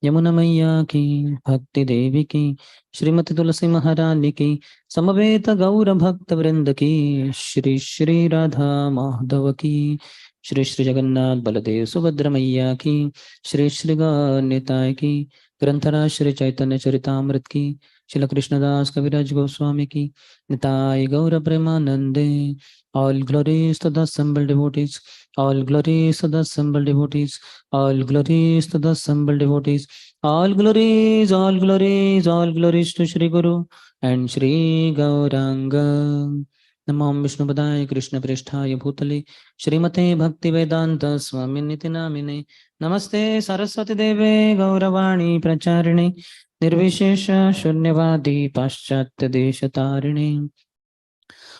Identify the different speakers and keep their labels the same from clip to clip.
Speaker 1: यमुना मैया की, भक्ति देवी की, श्रीमती तुलसी महारानी की, समवेत गौर भक्त वृंद की, श्री श्री राधा माधव की, श्री श्री जगन्नाथ बलदेव सुभद्र मैया की, श्री श्री गौरनिताय की, ग्रंथराज श्री चैतन्य चरितामृत की, श्रील कृष्णदास कविराज गोस्वामी की, निताय गौर प्रेमानंदे. All glories to the assembled devotees. All glories to the assembled devotees. All glories to the assembled devotees. All glories, all glories, all glories to Shri Guru and Shri Gauranga. Namo Vishnu Padaya Krishna Prishthaya Bhutale Shrimate Bhakti Vedanta Swami Niti Namine. Namaste Saraswati Deve Gauravani Pracharine Nirvishesha Shunyavadi Paschatya Deshatarine.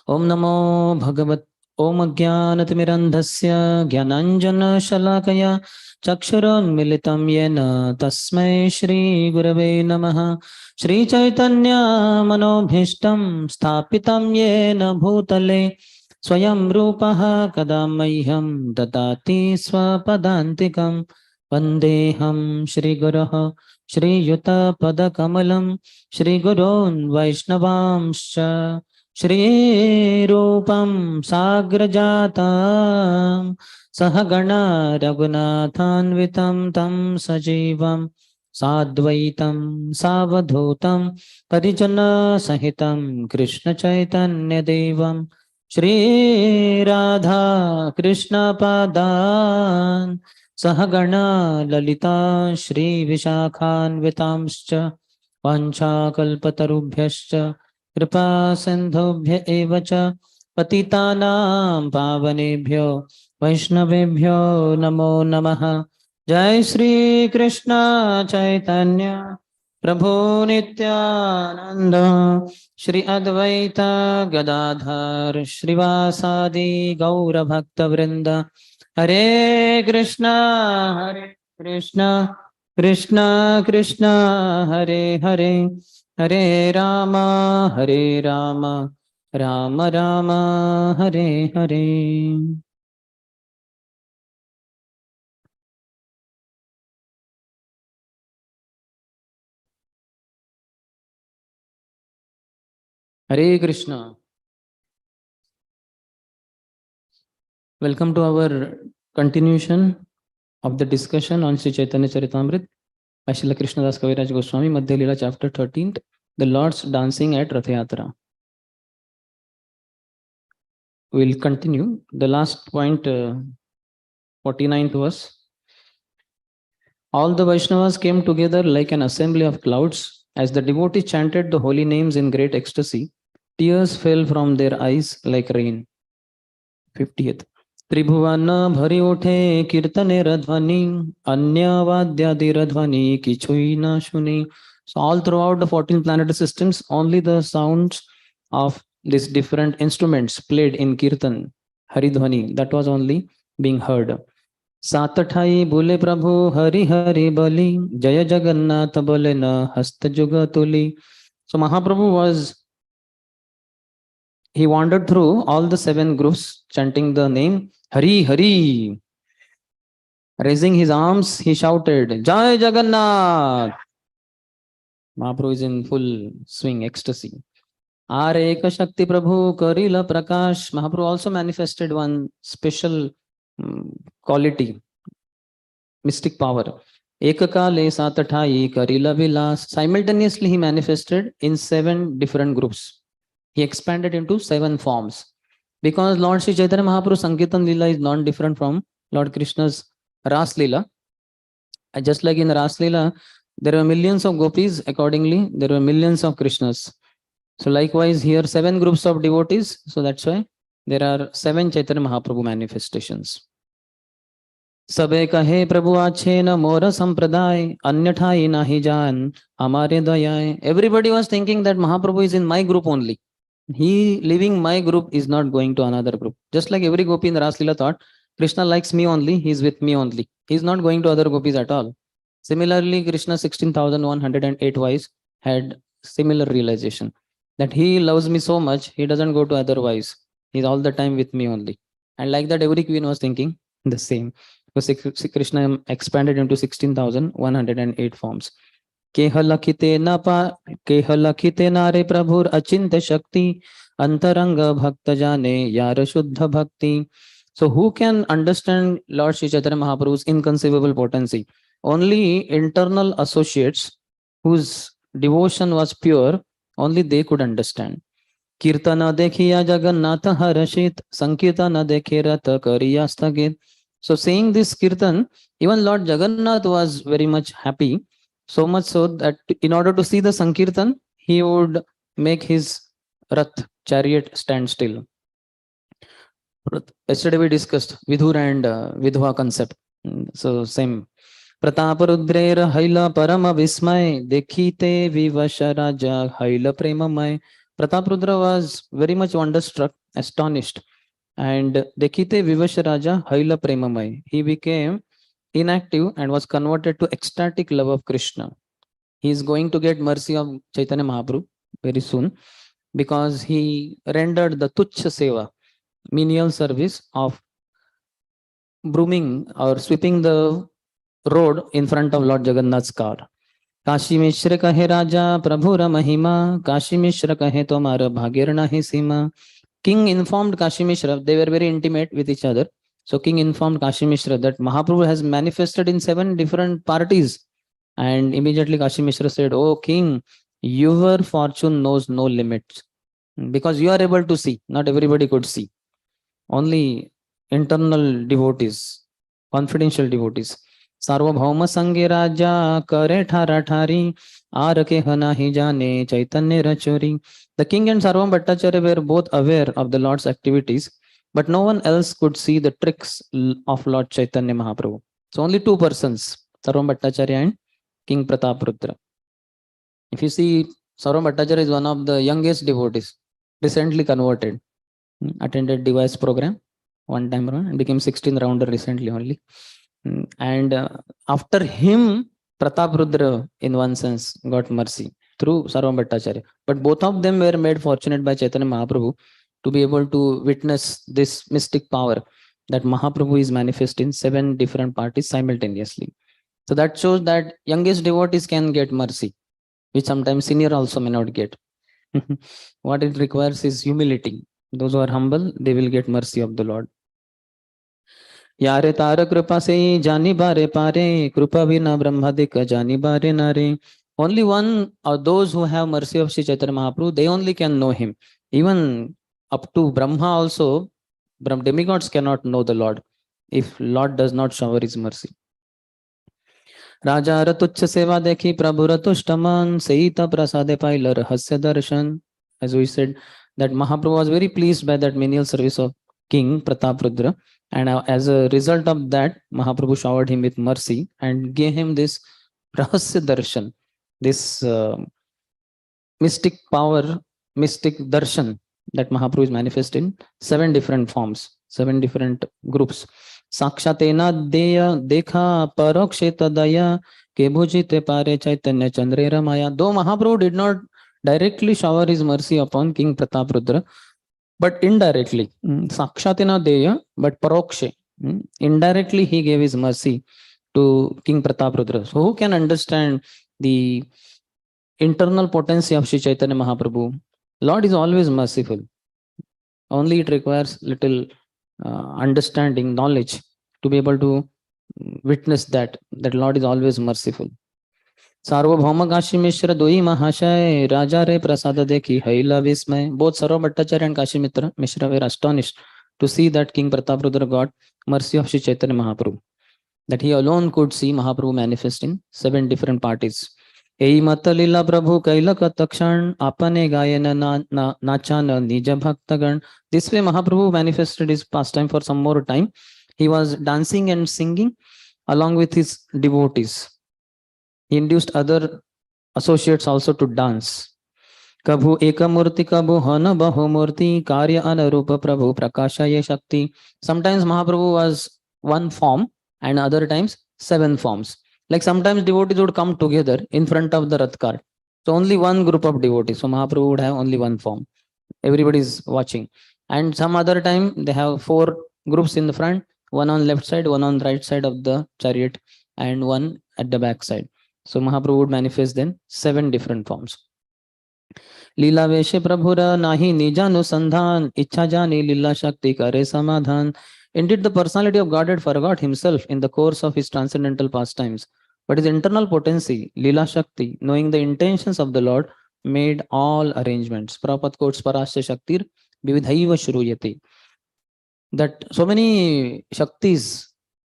Speaker 1: Om Namo Bhagavat Om Jnanatimirandhasya Jnananjana-shalakaya Chakshuronmilitam Yena Tasmai Shri Gurave Namaha. Shri Chaitanya Manobhishtam Sthapitam Yena Bhutale Swayam Rupaha Kadamahyam Dadati Swapadantikam Vandeham Shri Guruh Shri Yuta Padakamalam Shri Gurun Vaishnavamscha Shri Rupam Sagrajatam Sahagana Raghunathanvitam Tam Sajivam Sadvaitam Savadhutam Parijana Sahitam Krishna Chaitanya Devam Shri Radha Krishna Padan Sahagana Lalita Shri Vishakhanvitamscha Vancha Kalpatarubhyascha Kripa Sindhubhya eva cha patitanam pavanebhyo Vaishnavebhyo namo namaha. Jai Shri Krishna Chaitanya Prabhu Nityananda Shri Advaita Gadadhar Shrivasadi Gaura Bhakta Vrinda. Hare Krishna Hare Krishna Krishna Krishna Hare Hare Hare Rama, Hare Rama, Rama Rama, Hare Hare. Hare Krishna. Welcome to our continuation of the discussion on Sri Chaitanya Charitamrita by Srila Krishnadas Kaviraj Goswami, Madhya Lila chapter 13, the Lord's dancing at Ratha yātrā. We will continue the last point, 49th verse. All the Vaishnavas came together like an assembly of clouds. As the devotees chanted the holy names in great ecstasy, tears fell from their eyes like rain. 50th. Tribhuvana bhari uthe kirtane radhvani anya vadyadi radhvani kichui na shuni. So all throughout the 14 planetary systems, only the sounds of these different instruments played in kirtan, haridhvani, that was only being heard. सातठाई बोले प्रभु हरि हरि बलि जय जगन्नाथ बोले न हस्त जुग तुली. So Mahaprabhu he wandered through all the 7 groups chanting the name Hari Hari. Raising his arms, he shouted, Jai Jagannath. Mahaprabhu is in full swing, ecstasy. Areka Shakti Prabhu Karila Prakash. Mahaprabhu also manifested one special quality, mystic power. Ekakale Satathai Karila Vilas. Simultaneously, he manifested in 7 different groups. He expanded into 7 forms. Because Lord Sri Chaitanya Mahaprabhu Sankirtan Leela is not different from Lord Krishna's Ras Leela. Just like in Ras Leela, there were millions of gopis, accordingly, there were millions of Krishnas. So likewise, here 7 groups of devotees. So that's why there are 7 Chaitanya Mahaprabhu manifestations. Sabe kahe Prabhu ache na mora sampradai anyathai nahi jan amare dayai. Everybody was thinking that Mahaprabhu is in my group only. He leaving my group is not going to another group. Just like every gopi in the Ras Leela thought, Krishna likes me only, he is with me only. He is not going to other gopis at all. Similarly, Krishna 16,108 wives had similar realization that he loves me so much, he doesn't go to other wives. He is all the time with me only. And like that, every queen was thinking the same. So Krishna expanded into 16,108 forms. केह लखिते न पा केह लखिते नारे प्रभुर अचिंत शक्ति अंतरंग भक्त जाने यार शुद्ध भक्ति. So who can understand Lord Sri Chaitanya Mahaprabhu's inconceivable potency? Only internal associates whose devotion was pure, only they could understand. कीर्तन देखिया जगन्नाथ हर्षित संकीर्तन देखे रथ करिया स्थगित. So saying this kirtan, even Lord Jagannath was very much happy, so much so that in order to see the Sankirtan, he would make his Rath chariot stand still. Yesterday we discussed Vidhur and Vidhva concept. So same. Pratap रुद्रेर हैल परम विस्मय देखीते विवश राजा हैल प्रेममय. Pratap Rudra was very much wonderstruck, astonished, and Dekite Vivash Raja Haila Premamai. He became inactive and was converted to ecstatic love of Krishna. He is going to get mercy of Chaitanya Mahaprabhu very soon because he rendered the Tuchha Seva, menial service of brooming or sweeping the road in front of Lord Jagannath's car. Kashi Mishra कहे राजा प्रभुर महिमा काशी मिश्र कहे तुम्हारा भाग्यर नहीं सीमा. King informed Kashi Mishra, they were very intimate with each other. So King informed Kashi Mishra that Mahaprabhu has manifested in 7 different parties. And immediately Kashi Mishra said, "Oh King, your fortune knows no limits. Because you are able to see, not everybody could see. Only internal devotees, confidential devotees. सार्वभौम संगे राजा करे ठारा ठारी are के हना ही जाने चैतन्य रचोरी. The king and Sarvam Bhattacharya were both aware of the Lord's activities, but no one else could see the tricks of Lord Chaitanya Mahaprabhu. So only 2 persons, Sarvam Bhattacharya and King Pratap Rudra. If you see, Sarvam Bhattacharya is one of the youngest devotees, recently converted, attended device program one time around and became 16 rounder recently only. And after him, Pratap Rudra, in one sense, got mercy through Sarvam Bhattacharya. But both of them were made fortunate by Chaitanya Mahaprabhu to be able to witness this mystic power that Mahaprabhu is manifest in 7 different parties simultaneously. So that shows that youngest devotees can get mercy, which sometimes senior also may not get. What it requires is humility. Those who are humble, they will get mercy of the Lord. यारे तार कृपा से जानी बारे पारे कृपा बिना ब्रह्मादिक जानी बारे नारे. Only one or those who have mercy of Sri Chaitanya Mahaprabhu, they only can know him. Even up to Brahma also, demigods cannot know the Lord if Lord does not shower his mercy. राजा तुच्छ सेवा देखी प्रभु तुष्ट मन सईता प्रसादे pile रहस्य darshan. As we said, that Mahaprabhu was very pleased by that menial service of King Pratap Rudra, and as a result of that, Mahaprabhu showered him with mercy and gave him this rahasya darshan, this mystic power, mystic darshan that Mahaprabhu is manifest in 7 different forms, 7 different groups. Sakshatena deya dekha paroksheta daya kebhujite pare chaitanya chandrera maya. Though Mahaprabhu did not directly shower his mercy upon King Pratap Rudra, but indirectly, Sakshatena deya, but parokshe, indirectly he gave his mercy to King Pratap Rudra. So who can understand the internal potency of Sri Chaitanya Mahaprabhu? Lord is always merciful. Only it requires little understanding, knowledge to be able to witness that Lord is always merciful. सार्वभौम काशी मिश्र दोई महाशय राजा रे प्रसाद देखी हैला विस्मय. Both Sarva Bhattacharya and Kashi Mishra were astonished to see that King Pratap Rudra got mercy of Sri Chaitanya Mahaprabhu, that he alone could see Mahaprabhu manifest in 7 different parties. एई मत लीला प्रभु कैल कतक्षण आपने गायन नाचान निज भक्तगण. This way Mahaprabhu manifested his pastime for some more time. He was dancing and singing along with his devotees. He induced other associates also to dance. Kabhu eka murti kabhu hana bahu murti karya anarupa prabhu prakashaya shakti. Sometimes Mahaprabhu was one form and other times 7 forms. Like sometimes devotees would come together in front of the Rath car. So only one group of devotees. So Mahaprabhu would have only one form. Everybody is watching. And some other time they have 4 groups in the front, one on left side, one on right side of the chariot, and one at the back side. So Mahaprabhu would manifest then 7 different forms. लीला वेशे प्रभुरा नाही निजानुसंधान इच्छा जानी लीला shakti kare samadhan. Indeed, the personality of God had forgot himself in the course of his transcendental pastimes, but his internal potency, Lila Shakti, knowing the intentions of the Lord, made all arrangements. Prabhupada quotes Parasya Shaktir Vividhaiva Shruyati. That so many Shaktis,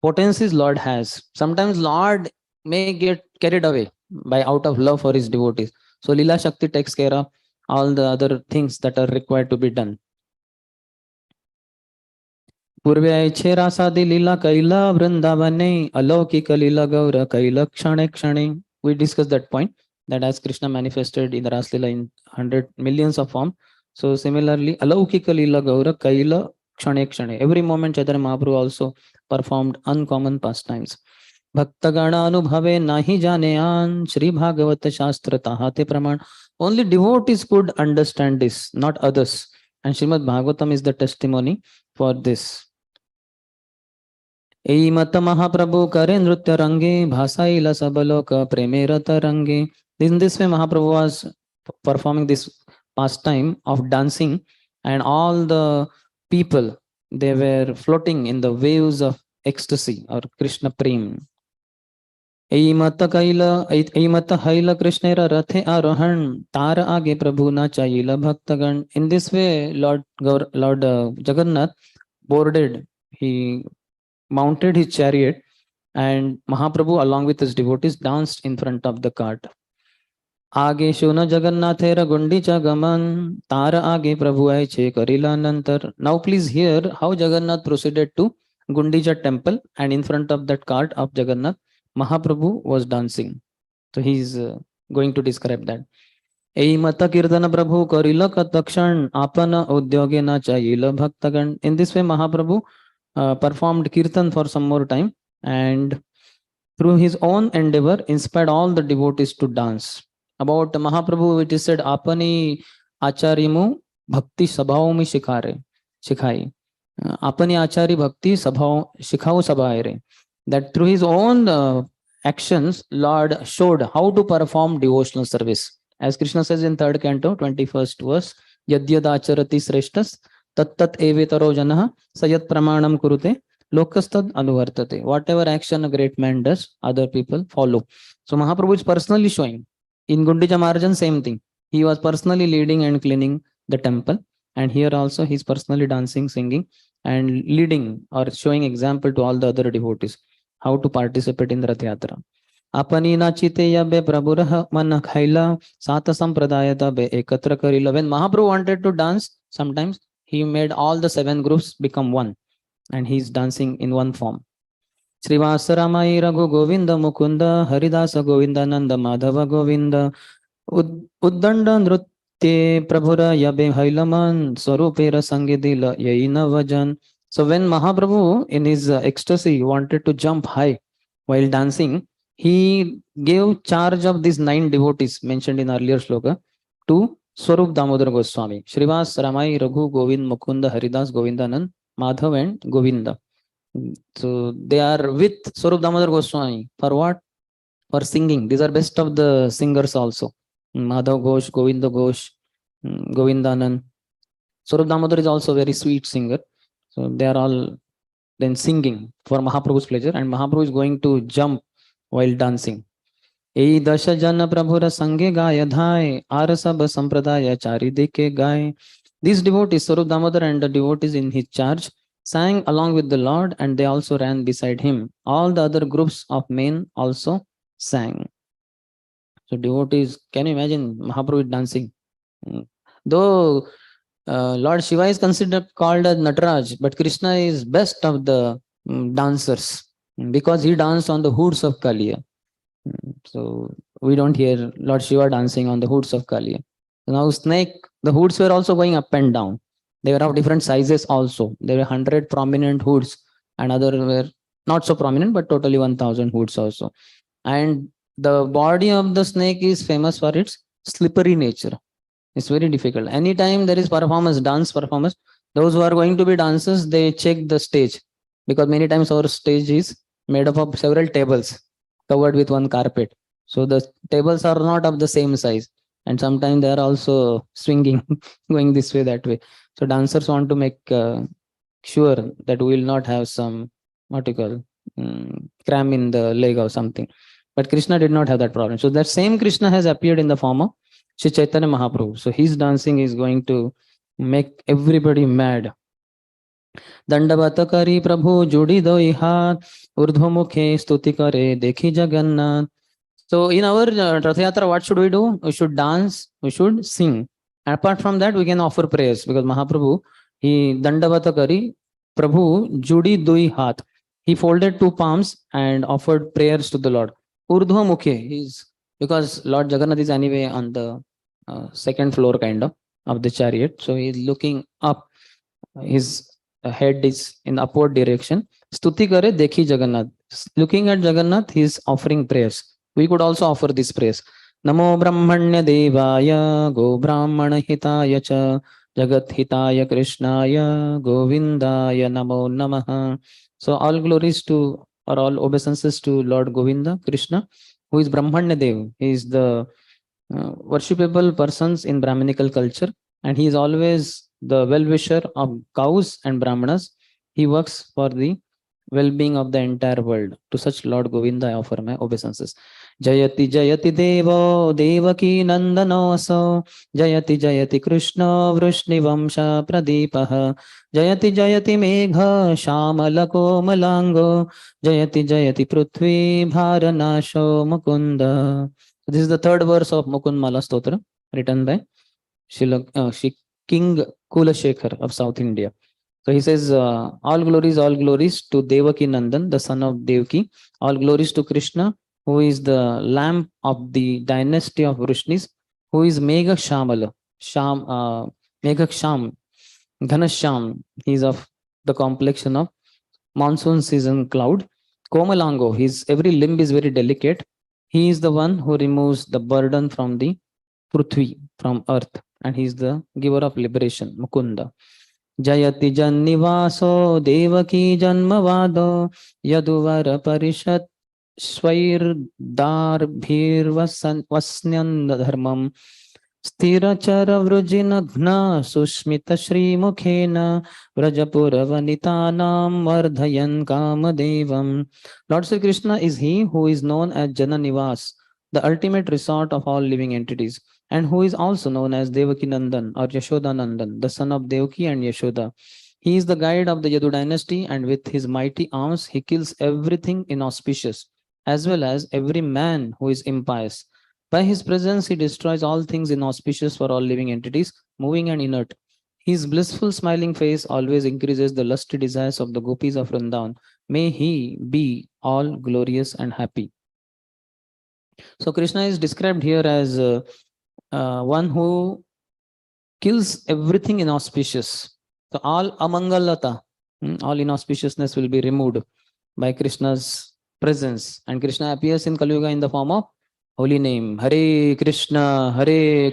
Speaker 1: potencies Lord has. Sometimes Lord may get carried away by out of love for his devotees. So Lila Shakti takes care of all the other things that are required to be done. पूर्वे ऐच्छेरासादि लीला कैला वृंदावने अलौकिक लीला गौर कैला क्षणे क्षणे. We discussed that point, that as Krishna manifested in the Ras Leela in 100 millions of form, so similarly alaukika leela gaura kaila kshane kshane, every moment Chaitanya Mahaprabhu also performed uncommon pastimes. Bhaktagana anubhave nahi jane an, Shri Bhagavat Shastra tahate praman. Only devotees could understand this, not others, and Srimad Bhagavatam is the testimony for this. एई मत महाप्रभु करे नृत्य रंगे भासाइला सबलोक प्रेमे रत रंगे. In this way Mahaprabhu was performing this pastime of dancing, and all the people, they were floating in the waves of ecstasy or Krishna prem. एई मत हैला कृष्ण रथे आरोहण तार आगे प्रभु न चाहिला भक्तगण. In this way Lord Jagannath boarded, he mounted his chariot, and Mahaprabhu along with his devotees danced in front of the cart. आगे शोन जगन्नाथेर गुंडीचा गमन तार आगे प्रभु आयचे करिला नंतर. Now please hear how Jagannath proceeded to Gundicha temple, and in front of that cart of Jagannath Mahaprabhu was dancing. So he is going to describe that. एई मत कीर्तन प्रभु करिल कतक्षण आपन उद्योगे न चाहिल भक्तगण. In this way Mahaprabhu performed kirtan for some more time, and through his own endeavor inspired all the devotees to dance. About Mahaprabhu it is said, apani acharyamu bhakti sabhavami shikhai. Apani achari bhakti sabhav shikhau sabhaire. That through his own actions Lord showed how to perform devotional service. As Krishna says in 3rd canto 21st verse, yadyad acharati sreshtas tattat evetaro janah sayat pramanam kurute lokastad anuvartate. Whatever action a great man does, other people follow. So Mahaprabhu is personally showing. In Gundicha Marjan, same thing. He was personally leading and cleaning the temple, and here also he is personally dancing, singing, and leading or showing example to all the other devotees how to participate in the Rath Yatra. Apani nachite yabe prabhurah man khaila sata sampradayata be ekatra karila. When Mahaprabhu wanted to dance, sometimes he made all the 7 groups become one, and he is dancing in one form. Srivasa Ramai Raghu Govinda Mukunda Haridasa Govinda Nanda Madhava Govinda Uddanda Nrutye Prabhura Yabe Hailaman Swarupera Sangedila Yaina Vajan. So when Mahaprabhu in his ecstasy wanted to jump high while dancing, he gave charge of these 9 devotees mentioned in earlier sloka to Swarup Damodar Goswami. Srivas Ramai Raghu Govind Mukunda Haridas Govindanand Madhav and Govinda. So they are with Swarup Damodar Goswami for what? For singing. These are best of the singers also. Madhav Ghosh, Govinda Ghosh, Govindanand. Swarup Damodar is also a very sweet singer. So they are all then singing for Mahaprabhu's pleasure, and Mahaprabhu is going to jump while dancing. Ei dasha jana prabhura sange gaya dhai arasab sampradaya chari deke gaya. These devotees, Swarup Damodar and the devotees in his charge, sang along with the Lord, and they also ran beside him. All the other groups of men also sang. So devotees, can you imagine Mahaprabhu dancing? Though Lord Shiva is considered called as Nataraj, but Krishna is best of the dancers because he danced on the hoods of Kaliya. So we don't hear Lord Shiva dancing on the hoods of Kaliya. Now snake, the hoods were also going up and down. They were of different sizes also. There were 100 prominent hoods, and other were not so prominent, but totally 1000 hoods also. And the body of the snake is famous for its slippery nature. It's very difficult. Anytime there is performance, dance performance, those who are going to be dancers, they check the stage because many times our stage is made up of several tables covered with one carpet. So the tables are not of the same size, and sometimes they are also swinging, going this way, that way. So dancers want to make sure that we will not have some, what you call, cram in the leg or something. But Krishna did not have that problem. So that same Krishna has appeared in the form of Shri Chaitanya Mahaprabhu. So his dancing is going to make everybody mad. दंडवत करी प्रभु जुड़ी दोई हाथ ऊर्ध्व मुखे स्तुति करे देखी Jagannath. So in our Ratha Yatra, what should we do? We should dance, we should sing. Apart from that, we can offer prayers, because Mahaprabhu, he dandavata kari, Prabhu judi dui hath. He folded two palms and offered prayers to the Lord. Urdhva mukhe, he's, because Lord Jagannath is anyway on the second floor kind of the chariot. So he's looking up. His head is in upward direction. Stuti kare dekhi Jagannath. Looking at Jagannath, he is offering prayers. We could also offer this praise. Namo Brahmanya Devaya Go Brahmana Hitaya Cha Jagat Hitaya Krishnaya Govindaya Namo Namaha. So all glories to, or all obeisances to Lord Govinda, Krishna, who is Brahmanya Dev. He is the worshipable persons in Brahminical culture, and he is always the well-wisher of cows and Brahmanas. He works for the well-being of the entire world. To such Lord Govinda I offer my obeisances. Jayati Jayati Devo Devaki Nandanoso Jayati Jayati Krishna Vrishni Vamsha Pradeepaha Jayati Jayati Megha Shamalako Malango Jayati Jayati Prithvi Bharanasho Mukunda. This is the third verse of Mukund Mala Stotra, written by King Kulashekar of South India. So he says, all glories to Devaki Nandan, the son of Devaki. All glories to Krishna, who is the lamb of the dynasty of Vrishnis, who is Megha Shamala, Megha Sham, Ghanasham. He is of the complexion of monsoon season cloud. Komalango, his every limb is very delicate. He is the one who removes the burden from the Prithvi, from earth, and he is the giver of liberation, Mukunda. Jayati Jannivaso Devaki Janmavado Yaduvar Parishat Swair Dar Bhir Vasnyan Dharmam Sthirachara Vrujinaghna Sushmita Shri Mukhena Vrajapura Vanitanam Vardhayan Kamadevam. Lord Sri Krishna is he who is known as Jananivas, the ultimate resort of all living entities, and who is also known as Devaki Nandan or Yashoda Nandan, the son of Devaki and Yashoda. He is the guide of the Yadu dynasty, and with his mighty arms he kills everything inauspicious, as well as every man who is impious. By his presence, he destroys all things inauspicious for all living entities, moving and inert. His blissful smiling face always increases the lusty desires of the gopis of Vrindavan. May he be all glorious and happy. So Krishna is described here as one who kills everything inauspicious. So all amangalata, all inauspiciousness will be removed by Krishna's presence. And Krishna appears in Kali Yuga in the form of holy name. Hare Krishna,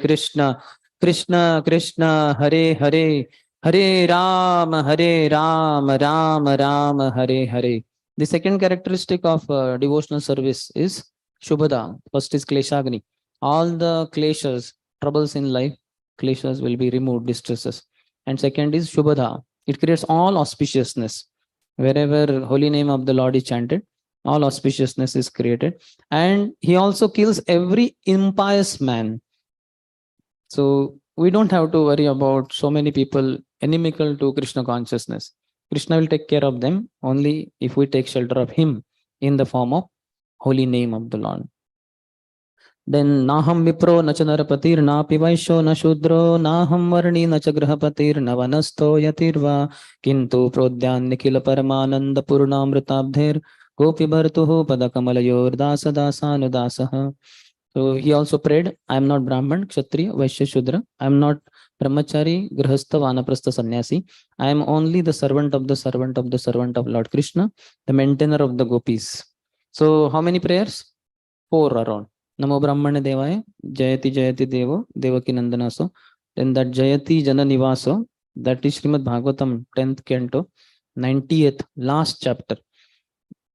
Speaker 1: Krishna Krishna, Hare Hare, Hare Ram, Ram Ram, Hare Hare. The second characteristic of devotional service is Shubhada. First is Kleshagni. All the kleshas, troubles in life, kleshas will be removed, distresses. And second is Shubhada. It creates all auspiciousness. Wherever holy name of the Lord is chanted, all auspiciousness is created. And he also kills every impious man. So we don't have to worry about so many people inimical to Krishna consciousness. Krishna will take care of them only if we take shelter of him in the form of holy name of the Lord. Then Naham Vipro Nachanarapatir Na Pivaisho Na Shudro Naham Varni Nachagrahapatir Navanasto Yatirva Kintu Prodyan Nikila Paramananda Purnamritabdher Gopi Bhartuhu Padakamalayor Dasa Dasanudasaha. So he also prayed, I am not Brahman, Kshatriya, Vaishya, Shudra. I am not Brahmachari, Grihastha, Vanaprastha, Sannyasi. I am only the servant of the servant of the servant of Lord Krishna, the maintainer of the gopis. So how many prayers? 4 around. Namo Brahmane Devaya, Jayati Jayati Devo, Devaki Nandanaso. Then that Jayati Jana Nivaso, that is Srimad Bhagavatam, 10th canto, 90th, last chapter.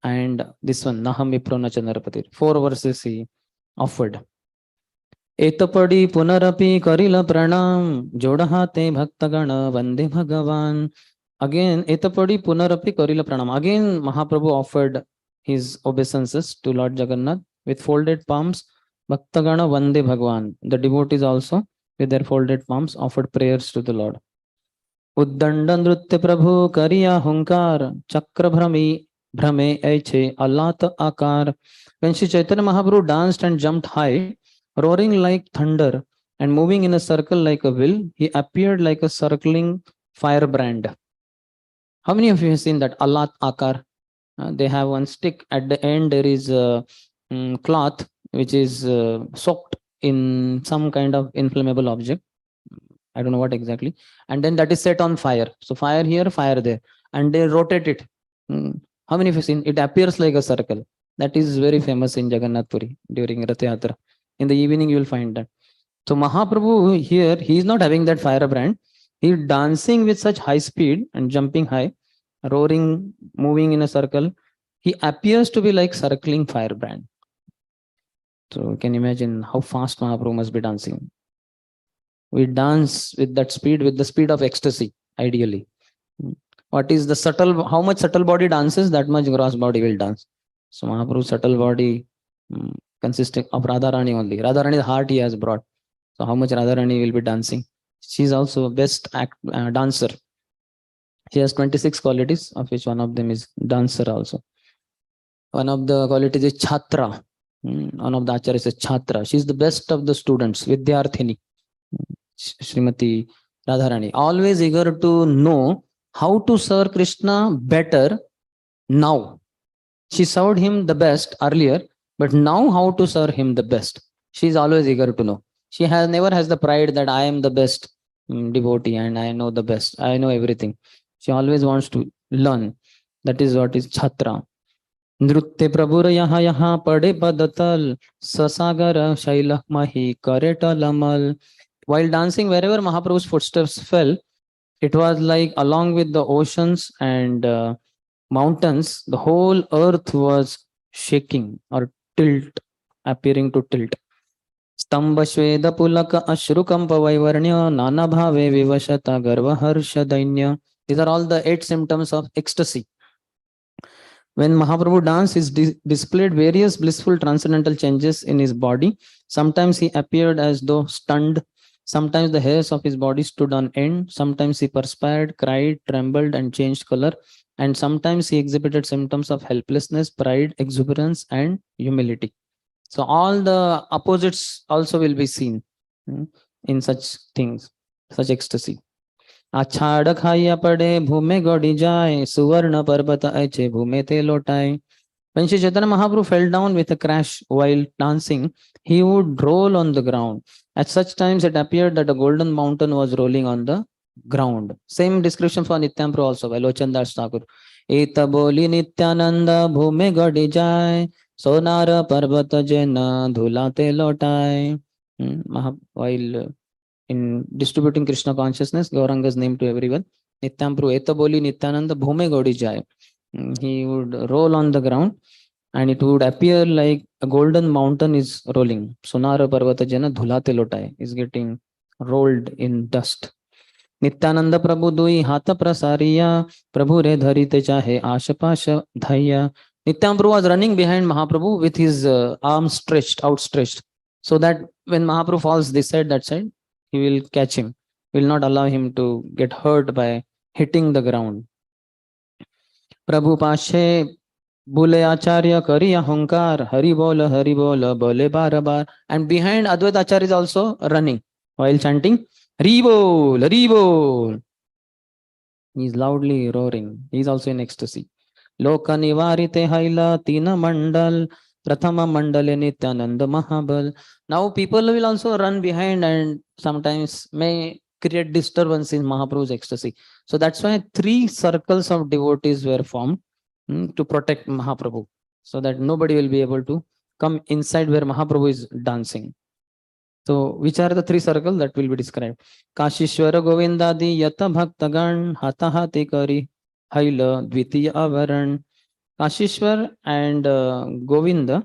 Speaker 1: And this one, Naham Viprona Chandrapati. 4 verses he offered. Etapadi punarapi karila pranam jodahate bhaktagana vande bhagavan. Again, etapadi punarapi karila pranam. Again, Mahaprabhu offered his obeisances to Lord Jagannath with folded palms. Bhaktagana vande bhagavan. The devotees also, with their folded palms, offered prayers to the Lord. उद्दंड नृत्य प्रभु करिया हुंकार चक्र भ्रमे ऐछे अलात आकार. When Sri Chaitanya Mahaprabhu danced and jumped high, roaring like thunder and moving in a circle like a will, he appeared like a circling firebrand. How many of you have seen that alat akar? They have one stick at the end. There is a cloth which is soaked in some kind of inflammable object. I don't know what exactly. And then that is set on fire. So fire here, fire there. And they rotate it. How many of you seen? It appears like a circle. That is very famous in Jagannath Puri during Ratha yātrā. In the evening, you will find that. So Mahaprabhu here, he is not having that firebrand. He is dancing with such high speed and jumping high, roaring, moving in a circle. He appears to be like circling firebrand. So you can imagine how fast Mahaprabhu must be dancing. We dance with that speed, with the speed of ecstasy, ideally. What is the subtle, how much subtle body dances, that much gross body will dance. So Mahaprabhu's subtle body consisting of Radharani only. Radharani's heart he has brought. So how much Radharani will be dancing? She is also best dancer. She has 26 qualities, of which one of them is dancer also. One of the qualities is Ch13. One of the acharyas is Ch13. She is the best of the students, Vidyarthini. Srimati Radharani, always eager to know how to serve Krishna better now. She served him the best earlier, but now how to serve him the best. She is always eager to know. She never has the pride that I am the best devotee and I know the best. I know everything. She always wants to learn. That is what is Ch13. Nrutya prabhura yaha yaha pade padatal sasagara shaila mahi kareta lamal. While dancing, wherever Mahaprabhu's footsteps fell, it was like along with the oceans and mountains, the whole earth was shaking or appearing to tilt. Stamba Shveda Pulaka Ashrukampa Vaivarnya Nana Bhave Vivashata Garva Harsha Dainya. These are all the 8 symptoms of ecstasy. When Mahaprabhu danced, he displayed various blissful transcendental changes in his body. Sometimes he appeared as though stunned. Sometimes the hairs of his body stood on end. Sometimes he perspired, cried, trembled, and changed color. And sometimes he exhibited symptoms of helplessness, pride, exuberance, and humility. So all the opposites also will be seen in such things, such ecstasy. Achhad khaiya pade bhume godi jai, suvarna parvata aiche bhume te lotai. When Sri Chaitanya Mahaprabhu fell down with a crash while dancing, he would roll on the ground. At such times, it appeared that a golden mountain was rolling on the ground. Same description for Nityananda also by Lochandas Thakur. Eta boli Nityananda bhume gadi jai, sonara parvata jena dhulate lotai. While in distributing Krishna consciousness, Gauranga's name to everyone, Nityananda Eta boli Nityananda bhume gadi jai. He would roll on the ground and it would appear like a golden mountain is rolling. Sonara Parvata Jana Dhulate Lotai is getting rolled in dust. Nityananda Prabhu Dui Hatha Prasariya Prabhu Re Dharite Chahe Ashapasha Dhaya. Nityananda was running behind Mahaprabhu with his arms outstretched, so that when Mahaprabhu falls this side, that side, he will catch him, will not allow him to get hurt by hitting the ground. Prabhu Pashe Bule Acharya Kariya Hunkar Hari Bola Bole Barabar. And behind Advaita Acharya is also running while chanting Ribol, Ribol. He is loudly roaring. He is also in ecstasy. Loka Nivarite Haila Tina Mandal Prathama Mandale Nityananda Mahabal. Now people will also run behind and sometimes may create disturbance in Mahaprabhu's ecstasy. So that's why 3 circles of devotees were formed to protect Mahaprabhu, so that nobody will be able to come inside where Mahaprabhu is dancing. So which are the 3 circles that will be described? Kashishwara Govindadi Yata Bhaktagan Hata Hati Kari Haila Dvitiya Avaran. Kashishwar and Govinda.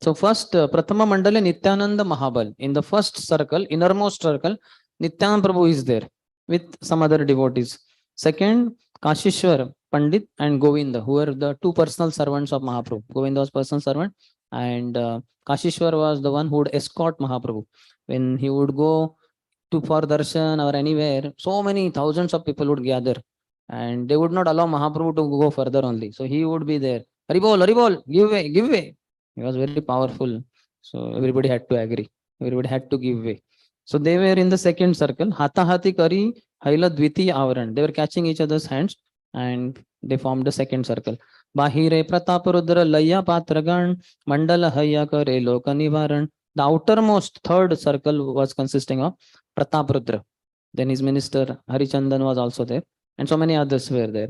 Speaker 1: So first, Pratama Mandale Nityananda Mahabal. In the first circle, innermost circle, Nityananda Prabhu is there with some other devotees. Second, Kashishwar Pandit and Govinda, who are the two personal servants of Mahaprabhu. Govinda was personal servant, and Kashishwar was the one who would escort Mahaprabhu. When he would go to for darshan or anywhere, so many thousands of people would gather, and they would not allow Mahaprabhu to go further only. So he would be there. Hari bol, give way, give way. He was very powerful. So everybody had to agree. Everybody had to give way. So they were in the second circle. Hata hati kari haila dviti avaran. They were catching each other's hands and they formed the second circle. Bahire prataparudra laya patragan mandala haya kare loka nivaran. The outermost third circle was consisting of Prataprudra. Then his minister Harichandan was also there, and so many others were there,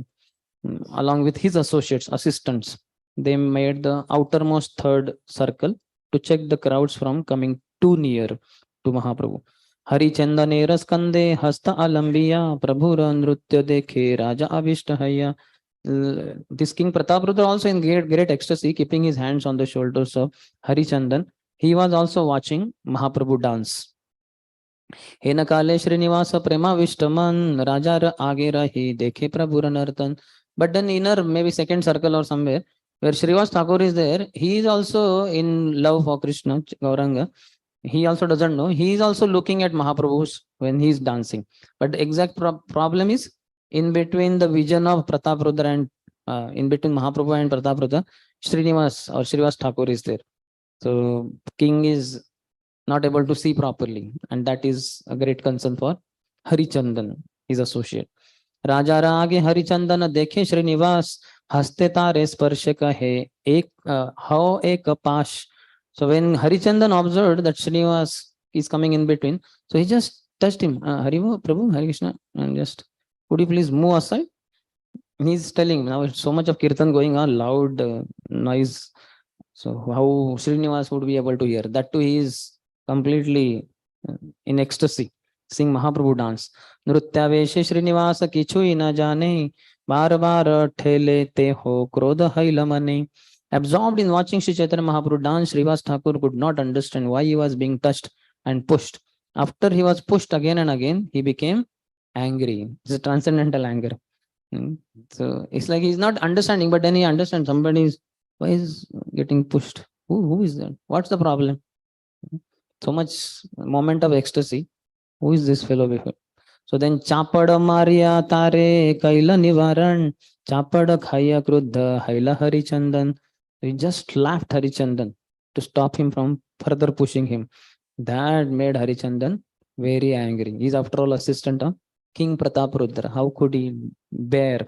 Speaker 1: along with his associates, assistants. They made the outermost third circle to check the crowds from coming too near to Mahaprabhu. Harichandane skande hasta alambiya prabhura nrutya dekhe raja avishtahaya. This King Prataprudra also in great ecstasy, keeping his hands on the shoulders of Harichandan. He was also watching Mahaprabhu dance. हेन काले श्रीनिवास प्रेमाविष्टमन राजा आगे रही देखे प्रभुर नर्तन. But then inner maybe second circle or somewhere where Srivas Thakur is there, he is also in love for Krishna Gauranga. He also doesn't know. He is also looking at Mahaprabhu's when he is dancing. But the exact problem is in between the vision of Prataprudra and in between Mahaprabhu and Prataprudra, Srinivas or Srivas Thakur is there. So king is not able to see properly, and that is a great concern for Harichandan, his associate. Raja Rage Harichandan dekhe Srinivas haste tare sparshe kahe ek how ek pash. So when Harichandan observed that Srinivas is coming in between, so he just touched him. Haribo Prabhu, Hare Krishna, and just could you please move aside? He's telling now so much of kirtan going on, loud noise. So how Srinivas would be able to hear? That too, he is completely in ecstasy, seeing Mahaprabhu dance. Nrutyaveshe Srinivasa kichui na jane, bar bar thele te ho krodha haila mane. Absorbed in watching Sri Chaitanya Mahaprabhu dance, Srivas Thakur could not understand why he was being touched and pushed. After he was pushed again and again, he became angry. It's a transcendental anger. So it's like he's not understanding, but then he understands somebody is, why is getting pushed? Who is that? What's the problem? So much moment of ecstasy. Who is this fellow before? So then Chapada Maria Tare Kaila Nivaran, Chapada Khaya Kruddha Haila Harichandan. He just laughed Harichandan to stop him from further pushing him. That made Harichandan very angry. He's after all assistant of King Prataprudra. How could he bear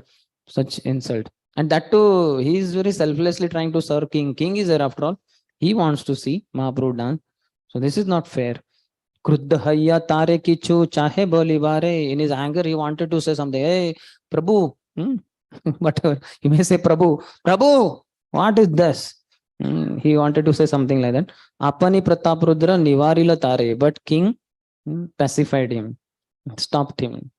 Speaker 1: such insult? And that too, he is very selflessly trying to serve king. King is there after all. He wants to see Mahaprabhu dance. So this is not fair. Kruddha hayya tare kichu chahe bolivare. In his anger, he wanted to say something. Hey, Prabhu. Whatever. He may say Prabhu. Prabhu, what is this? He wanted to say something like that. Apani Prataprudra nivarila tare. But king pacified him, stopped him.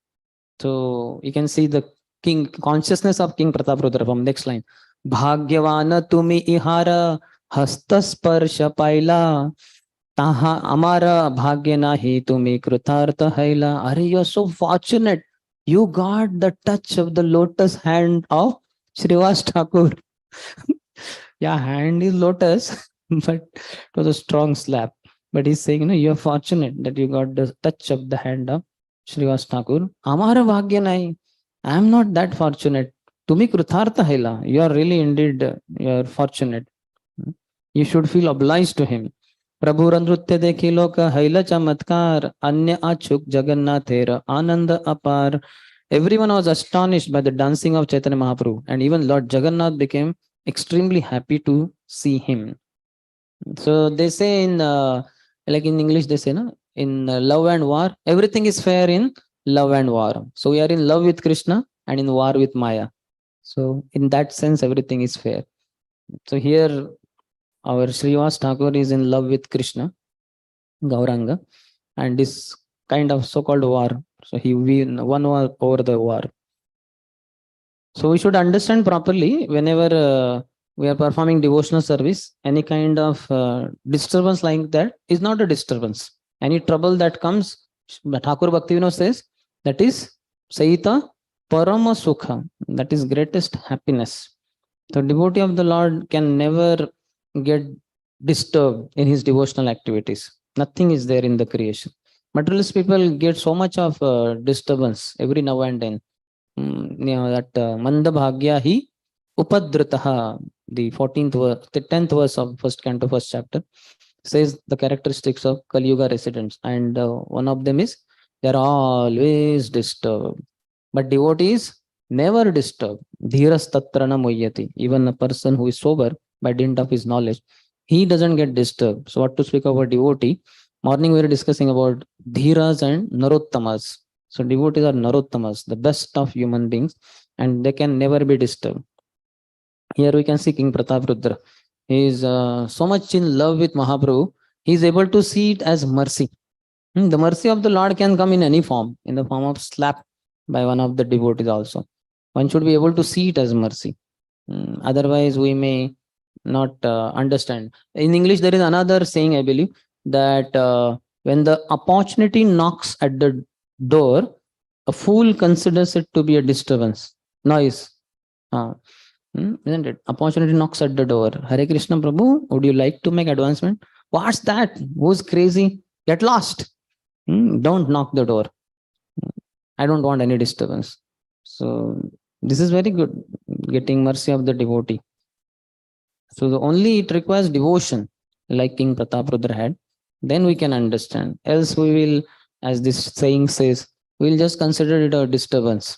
Speaker 1: So you can see the king consciousness of King Prataprudra from next line. Bhagyavana tumi ihara hastasparsha paila taha amara bhagya nahi tumi krutartha haila. Are you so fortunate? You got the touch of the lotus hand of Srivas Thakur. Yeah, hand is lotus, but it was a strong slap. But he's saying, you're fortunate that you got the touch of the hand of Srivas Thakur. Amara bhagya nahi. I am not that fortunate. Tumi kruthartha haila. You are really indeed, you are fortunate. You should feel obliged to him. Prabhu Randrutya dekhi loka haila chamatkar anya achuk jagannathera ananda apar. Everyone was astonished by the dancing of Chaitanya Mahaprabhu, and even Lord Jagannath became extremely happy to see him. So they say in like in English they say in love and war, everything is fair in love and war. So we are in love with Krishna and in war with Maya. So in that sense, everything is fair. So here our Srivas Thakur is in love with Krishna, Gauranga, and this kind of so-called war. So he won war over the war. So we should understand properly whenever we are performing devotional service, any kind of disturbance like that is not a disturbance. Any trouble that comes, Thakur Bhaktivinoda says, that is Saita Parama Sukha, that is greatest happiness. The devotee of the Lord can never get disturbed in his devotional activities. Nothing is there in the creation. Materialist people get so much of disturbance every now and then. That Manda Bhagya hi Upadrataha, the 14th verse, the 10th verse of first canto, first chapter, says the characteristics of Kali Yuga residents. And one of them is they are always disturbed. But devotees never disturb. Dhiras tatrana moyati. Even a person who is sober by dint of his knowledge, he doesn't get disturbed. So, what to speak about devotee? Morning we were discussing about dhiras and narottamas. So, devotees are narottamas, the best of human beings, and they can never be disturbed. Here we can see King Prataprudra. He is so much in love with Mahaprabhu, he is able to see it as mercy. The mercy of the Lord can come in any form, in the form of slap by one of the devotees also. One should be able to see it as mercy. Otherwise, we may not understand. In English, there is another saying, I believe, that when the opportunity knocks at the door, a fool considers it to be a disturbance, noise. Isn't it? Opportunity knocks at the door. Hare Krishna Prabhu, would you like to make advancement? What's that? Who's crazy? Get lost. Don't knock the door. I don't want any disturbance. So this is very good, getting mercy of the devotee. So the only it requires devotion, like King Prataprudra had, then we can understand. Else we will, as this saying says, we'll just consider it a disturbance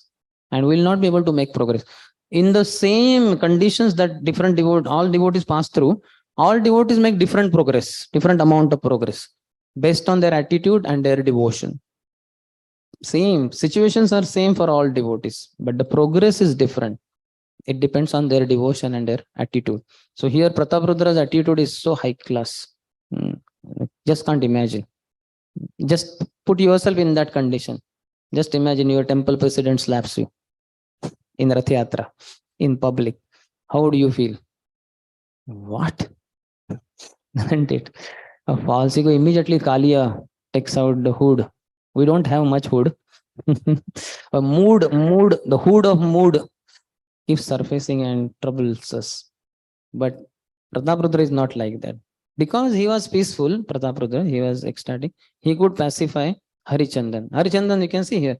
Speaker 1: and we'll not be able to make progress. In the same conditions that different all devotees pass through, all devotees make different progress, different amount of progress based on their attitude and their devotion. Same situations are same for all devotees, but the progress is different. It depends on their devotion and their attitude. So here Prataparudra's attitude is so high class. Just can't imagine. Just put yourself in that condition. Just imagine your temple president slaps you in Ratha yātrā, in public. How do you feel? What? Isn't it? A false ego immediately Kaliya takes out the hood. We don't have much hood. A mood, the hood of mood keeps surfacing and troubles us. But Prataprudra is not like that. Because he was peaceful, Prataprudra, he was ecstatic, he could pacify Harichandan. Harichandan, you can see here,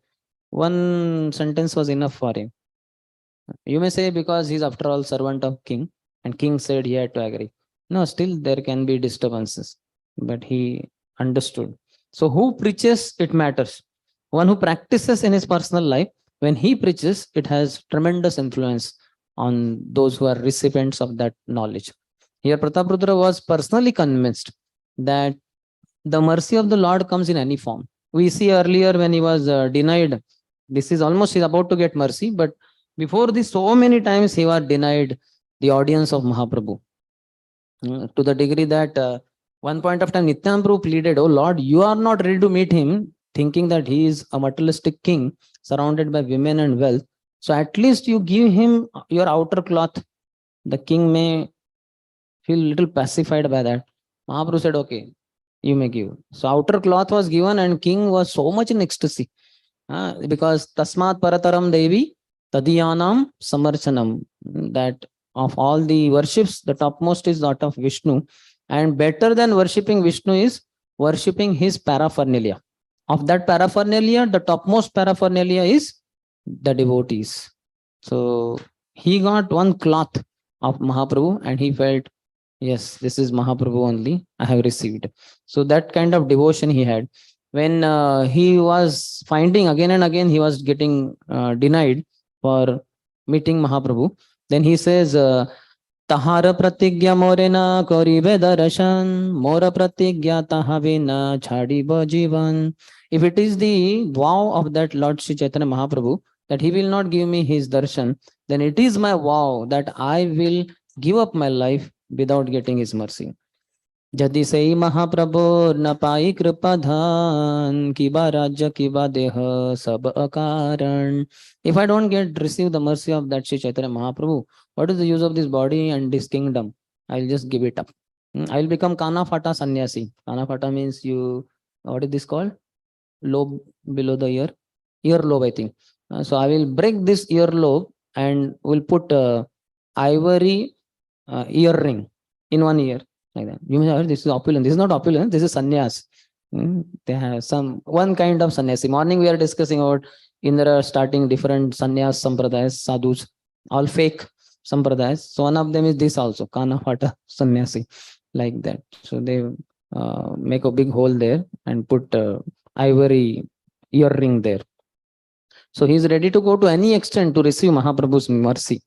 Speaker 1: one sentence was enough for him. You may say because he's after all servant of king, and king said he had to agree. No, still there can be disturbances, but he understood. So who preaches, it matters. One who practices in his personal life, when he preaches, it has tremendous influence on those who are recipients of that knowledge. Here Prataprudra was personally convinced that the mercy of the Lord comes in any form. We see earlier when he was denied, this is almost he's about to get mercy, but before this, so many times he was denied the audience of Mahaprabhu. To the degree that one point of time Nityananda Prabhu pleaded, oh Lord, you are not ready to meet him, thinking that he is a materialistic king surrounded by women and wealth. So at least you give him your outer cloth. The king may feel a little pacified by that. Mahaprabhu said, okay, you may give. So outer cloth was given and king was so much in ecstasy. Because Tasmat Parataram Devi Tadiyanam Samarchanam, that of all the worships, the topmost is that of Vishnu. And better than worshipping Vishnu is worshipping his paraphernalia. Of that paraphernalia, the topmost paraphernalia is the devotees. So he got one cloth of Mahaprabhu and he felt, yes, this is Mahaprabhu only I have received. So that kind of devotion he had. When he was finding again and again, he was getting denied for meeting Mahaprabhu. Then he says, Tahara pratigya morena koribe darashan, mora pratigya tahavena chadiba jivan. If it is the vow of that Lord Sri Chaitanya Mahaprabhu that he will not give me his darshan, then it is my vow that I will give up my life without getting his mercy. जदि सई महाप्रभु न पाई कृपा धान किबा राज्य किबा देह सब अकारण. If I don't receive the mercy of that Sri Chaitanya Mahaprabhu, what is the use of this body and this kingdom? I'll just give it up. I'll become Kana Fata Sannyasi. Kana Fata means what is this called? Lobe below the ear lobe, I think. So I will break this ear lobe and will put ivory ear ring in one ear, like that. You may have heard this is opulence. This is not opulence. This is sannyas. They have one kind of sannyasi. Morning we are discussing about Indra starting different sannyas sampradayas, sadhus, all fake sampradayas. So one of them is this also, Kana Fata sannyasi, like that. So they make a big hole there and put ivory earring there. So he is ready to go to any extent to receive Mahaprabhu's mercy.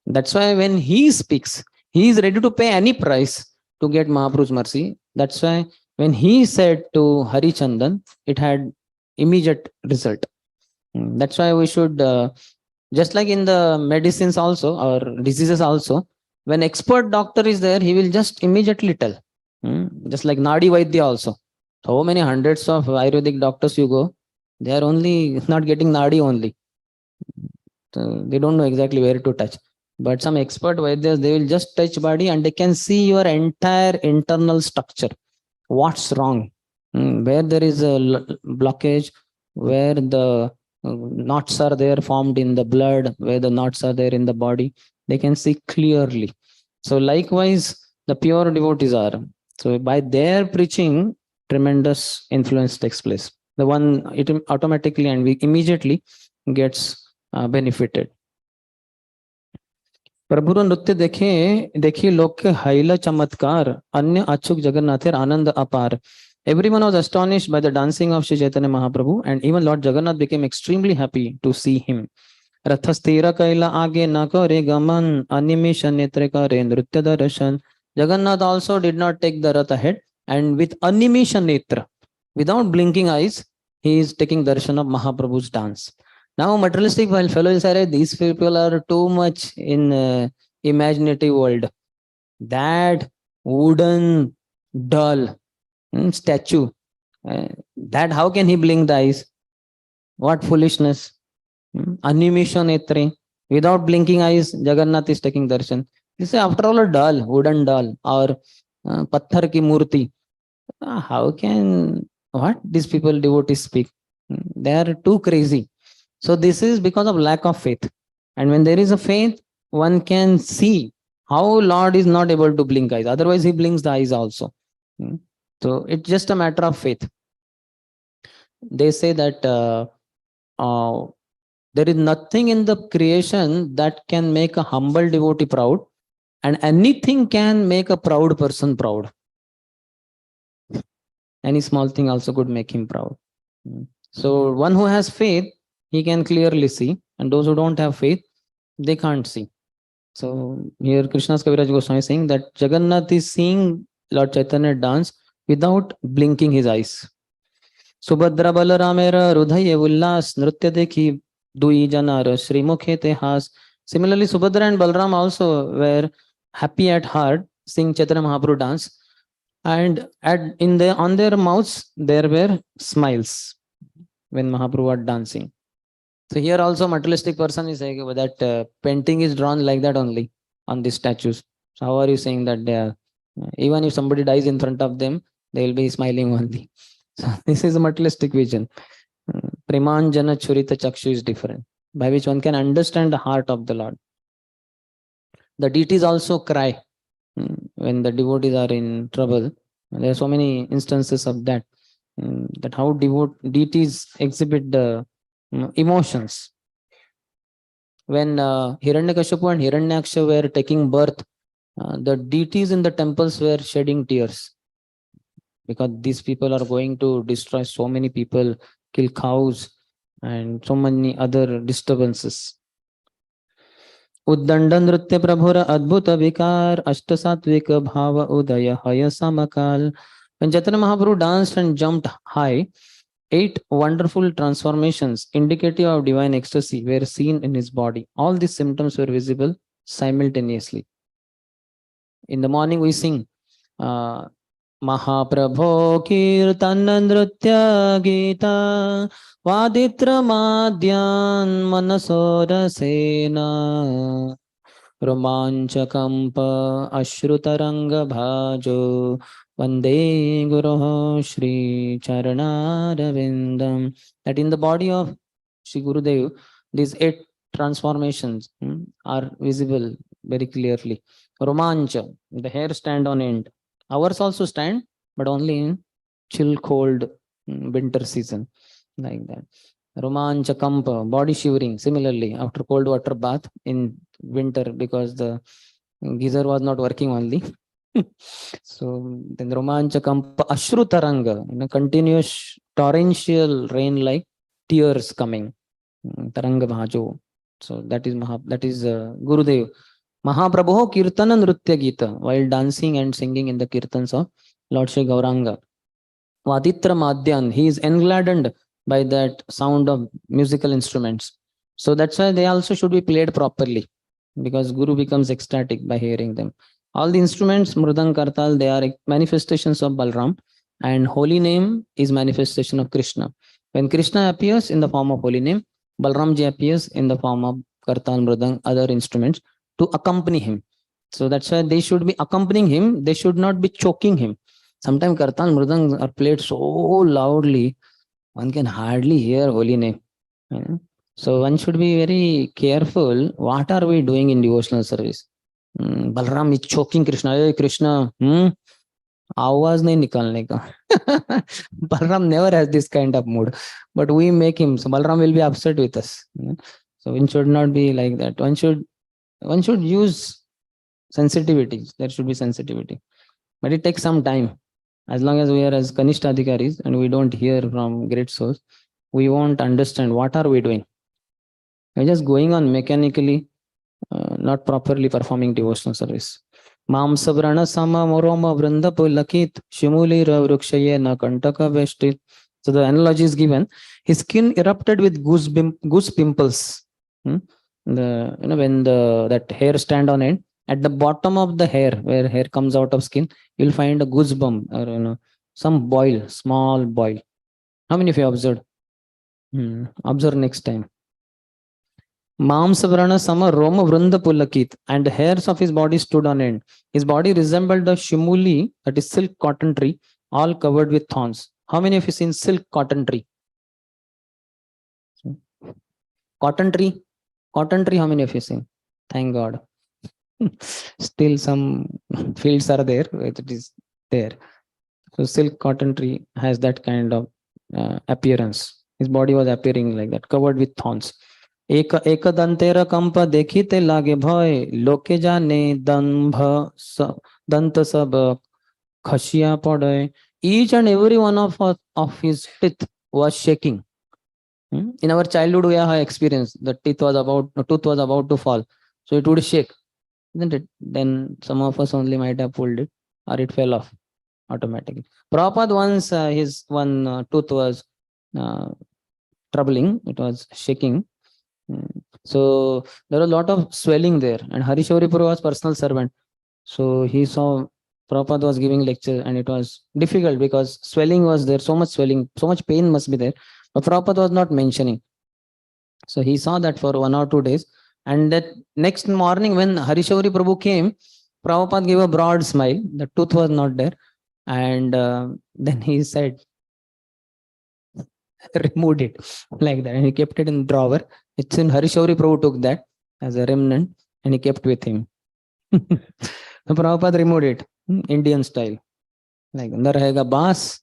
Speaker 1: That's why when he speaks, he is ready to pay any price to get Mahaprabhu's mercy. That's why when he said to Hari Chandan, it had immediate result. That's why we should, just like in the medicines also, or diseases also, when expert doctor is there, he will just immediately tell. Just like Nadi Vaidya also. So many hundreds of Ayurvedic doctors you go, they are only not getting Nadi only. So they don't know exactly where to touch. But some expert Vaidyas, they will just touch body and they can see your entire internal structure. What's wrong? Where there is a blockage, where the knots are there formed in the blood, where the knots are there in the body, they can see clearly. So likewise, the pure devotees are. So by their preaching, tremendous influence takes place. The one, it automatically and we immediately gets benefited. प्रभुर नृत्य देखे देखी लोक के हाइला चमत्कार अन्य अच्युत जगन्नाथेर आनंद अपार. Everyone was astonished by the dancing of Sri Chaitanya Mahaprabhu, and even Lord Jagannath became extremely happy to see him. रथ स्थिर कैला आगे न करे गमन अनिमिष नेत्र करे नृत्य दर्शन. Jagannath also did not take the rath ahead, and with animisha netra, without blinking eyes, he is taking darshan of Mahaprabhu's dance. Now materialistic fellows say these people are too much in imaginative world. That wooden doll statue, that how can he blink the eyes? What foolishness. Animisha netre, without blinking eyes, Jagannath is taking darshan. This is after all a doll, wooden doll, or patthar ki murti. How can what these people devotees speak? They are too crazy. So this is because of lack of faith. And when there is a faith, one can see how Lord is not able to blink eyes. Otherwise, he blinks the eyes also. So it's just a matter of faith. They say that there is nothing in the creation that can make a humble devotee proud, and anything can make a proud person proud. Any small thing also could make him proud. So one who has faith, he can clearly see, and those who don't have faith, they can't see. So here Krishna's Kaviraj Goswami is saying that Jagannath is seeing Lord Chaitanya dance without blinking his eyes. Subhadra Balaramera Rudhaye Ullas Nritya Dekhi Dui Janara Srimukhe Tehas. Similarly, Subhadra and Balaram also were happy at heart seeing Chaitanya Mahaprabhu dance, and on their mouths there were smiles when Mahaprabhu was dancing. So here also materialistic person is saying that painting is drawn like that only on these statues. So how are you saying that they are, even if somebody dies in front of them, they will be smiling only. So this is a materialistic vision. Primanjana Churita Chakshu is different, by which one can understand the heart of the Lord. The deities also cry when the devotees are in trouble. There are so many instances of that, that how deities exhibit the emotions. When Hiranyakashipu and Hiranyaksha were taking birth, the deities in the temples were shedding tears, because these people are going to destroy so many people, kill cows, and so many other disturbances. Uddanda Nritya Prabhura Adbhuta Vikar Ashtasatvika Bhava Udaya Haya Samakal. When Chaitanya Mahaprabhu danced and jumped high, 8 wonderful transformations indicative of divine ecstasy were seen in his body. All these symptoms were visible simultaneously. In the morning we sing Mahaprabho Kirtan Nritya Gita Vaditra Madhyan Manasodasena Romanchakampa Ashrutaranga Bhajo Vande Guru Shri Charanaravindam. That in the body of Shri Gurudev, these 8 transformations are visible very clearly. Romancha, the hair stand on end. Ours also stand, but only in chill, cold winter season, like that. Romancha Kampa, body shivering, similarly, after cold water bath in winter because the geyser was not working only. So then Romancha Kampa, Ashru Taranga, continuous torrential rain like tears coming. Taranga Bhajo. So that is Gurudev. Mahaprabhu Kirtana Nritya Gita, while dancing and singing in the Kirtans of Lord Shri Gauranga. Vaditra Madhyan, he is engladdened by that sound of musical instruments. So that's why they also should be played properly, because Guru becomes ecstatic by hearing them. All the instruments, Mridang, Kartal, they are manifestations of Balram, and holy name is manifestation of Krishna. When Krishna appears in the form of holy name, Balramji appears in the form of Kartal, Mridang, other instruments to accompany him. So that's why they should be accompanying him, they should not be choking him. Sometimes Kartal, Mridang are played so loudly, one can hardly hear holy name. So one should be very careful. What are we doing in devotional service? Balram is choking Krishna. Hey Krishna, आवाज नहीं निकालने का. Balram never has this kind of mood, but we make him. So Balram will be upset with us. So one should not be like that. One should use sensitivity. There should be sensitivity, but it takes some time. As long as we are as Kanishta Adhikaris and we don't hear from great souls, we won't understand what are we doing. We're just going on mechanically, not properly performing devotional service. Mam sabrana sama moroma vrinda pulakit shimuli ravrukshaye na kantaka vestit. So the analogy is given. His skin erupted with goose pimples. When that hair stand on end, at the bottom of the hair, where hair comes out of skin, you'll find a goosebump or some boil, small boil. How many of you observed? Observe next time. Mamsavrana sama Roma Vrunda Pulakit, and the hairs of his body stood on end. His body resembled a shimuli, that is silk cotton tree, all covered with thorns. How many of you seen silk cotton tree? Cotton tree? Cotton tree, how many of you seen? Thank God. Still some fields are there, it is there. So silk cotton tree has that kind of appearance. His body was appearing like that, covered with thorns. एक दंतेर कंप देखिते लागे भय लोके जाने दंत सब खसिया पड़े. Each and every one of his teeth was shaking. In our childhood, we have experienced the tooth was about to fall, so it would shake, isn't it? Then some of us only might have pulled it, or it fell off automatically. Prabhupada once his one tooth was troubling; it was shaking. So there was a lot of swelling there, and Harishauri Prabhu was personal servant. So he saw Prabhupada was giving lecture, and it was difficult because swelling was there, so much swelling, so much pain must be there. But Prabhupada was not mentioning. So he saw that for 1 or 2 days. And that next morning when Harishauri Prabhu came, Prabhupada gave a broad smile. The tooth was not there. And then he said, removed it like that. And he kept it in the drawer. It's in Harishauri Prabhu took that as a remnant and he kept with him. So Prabhupada removed it, Indian style. Like, na rahega baas,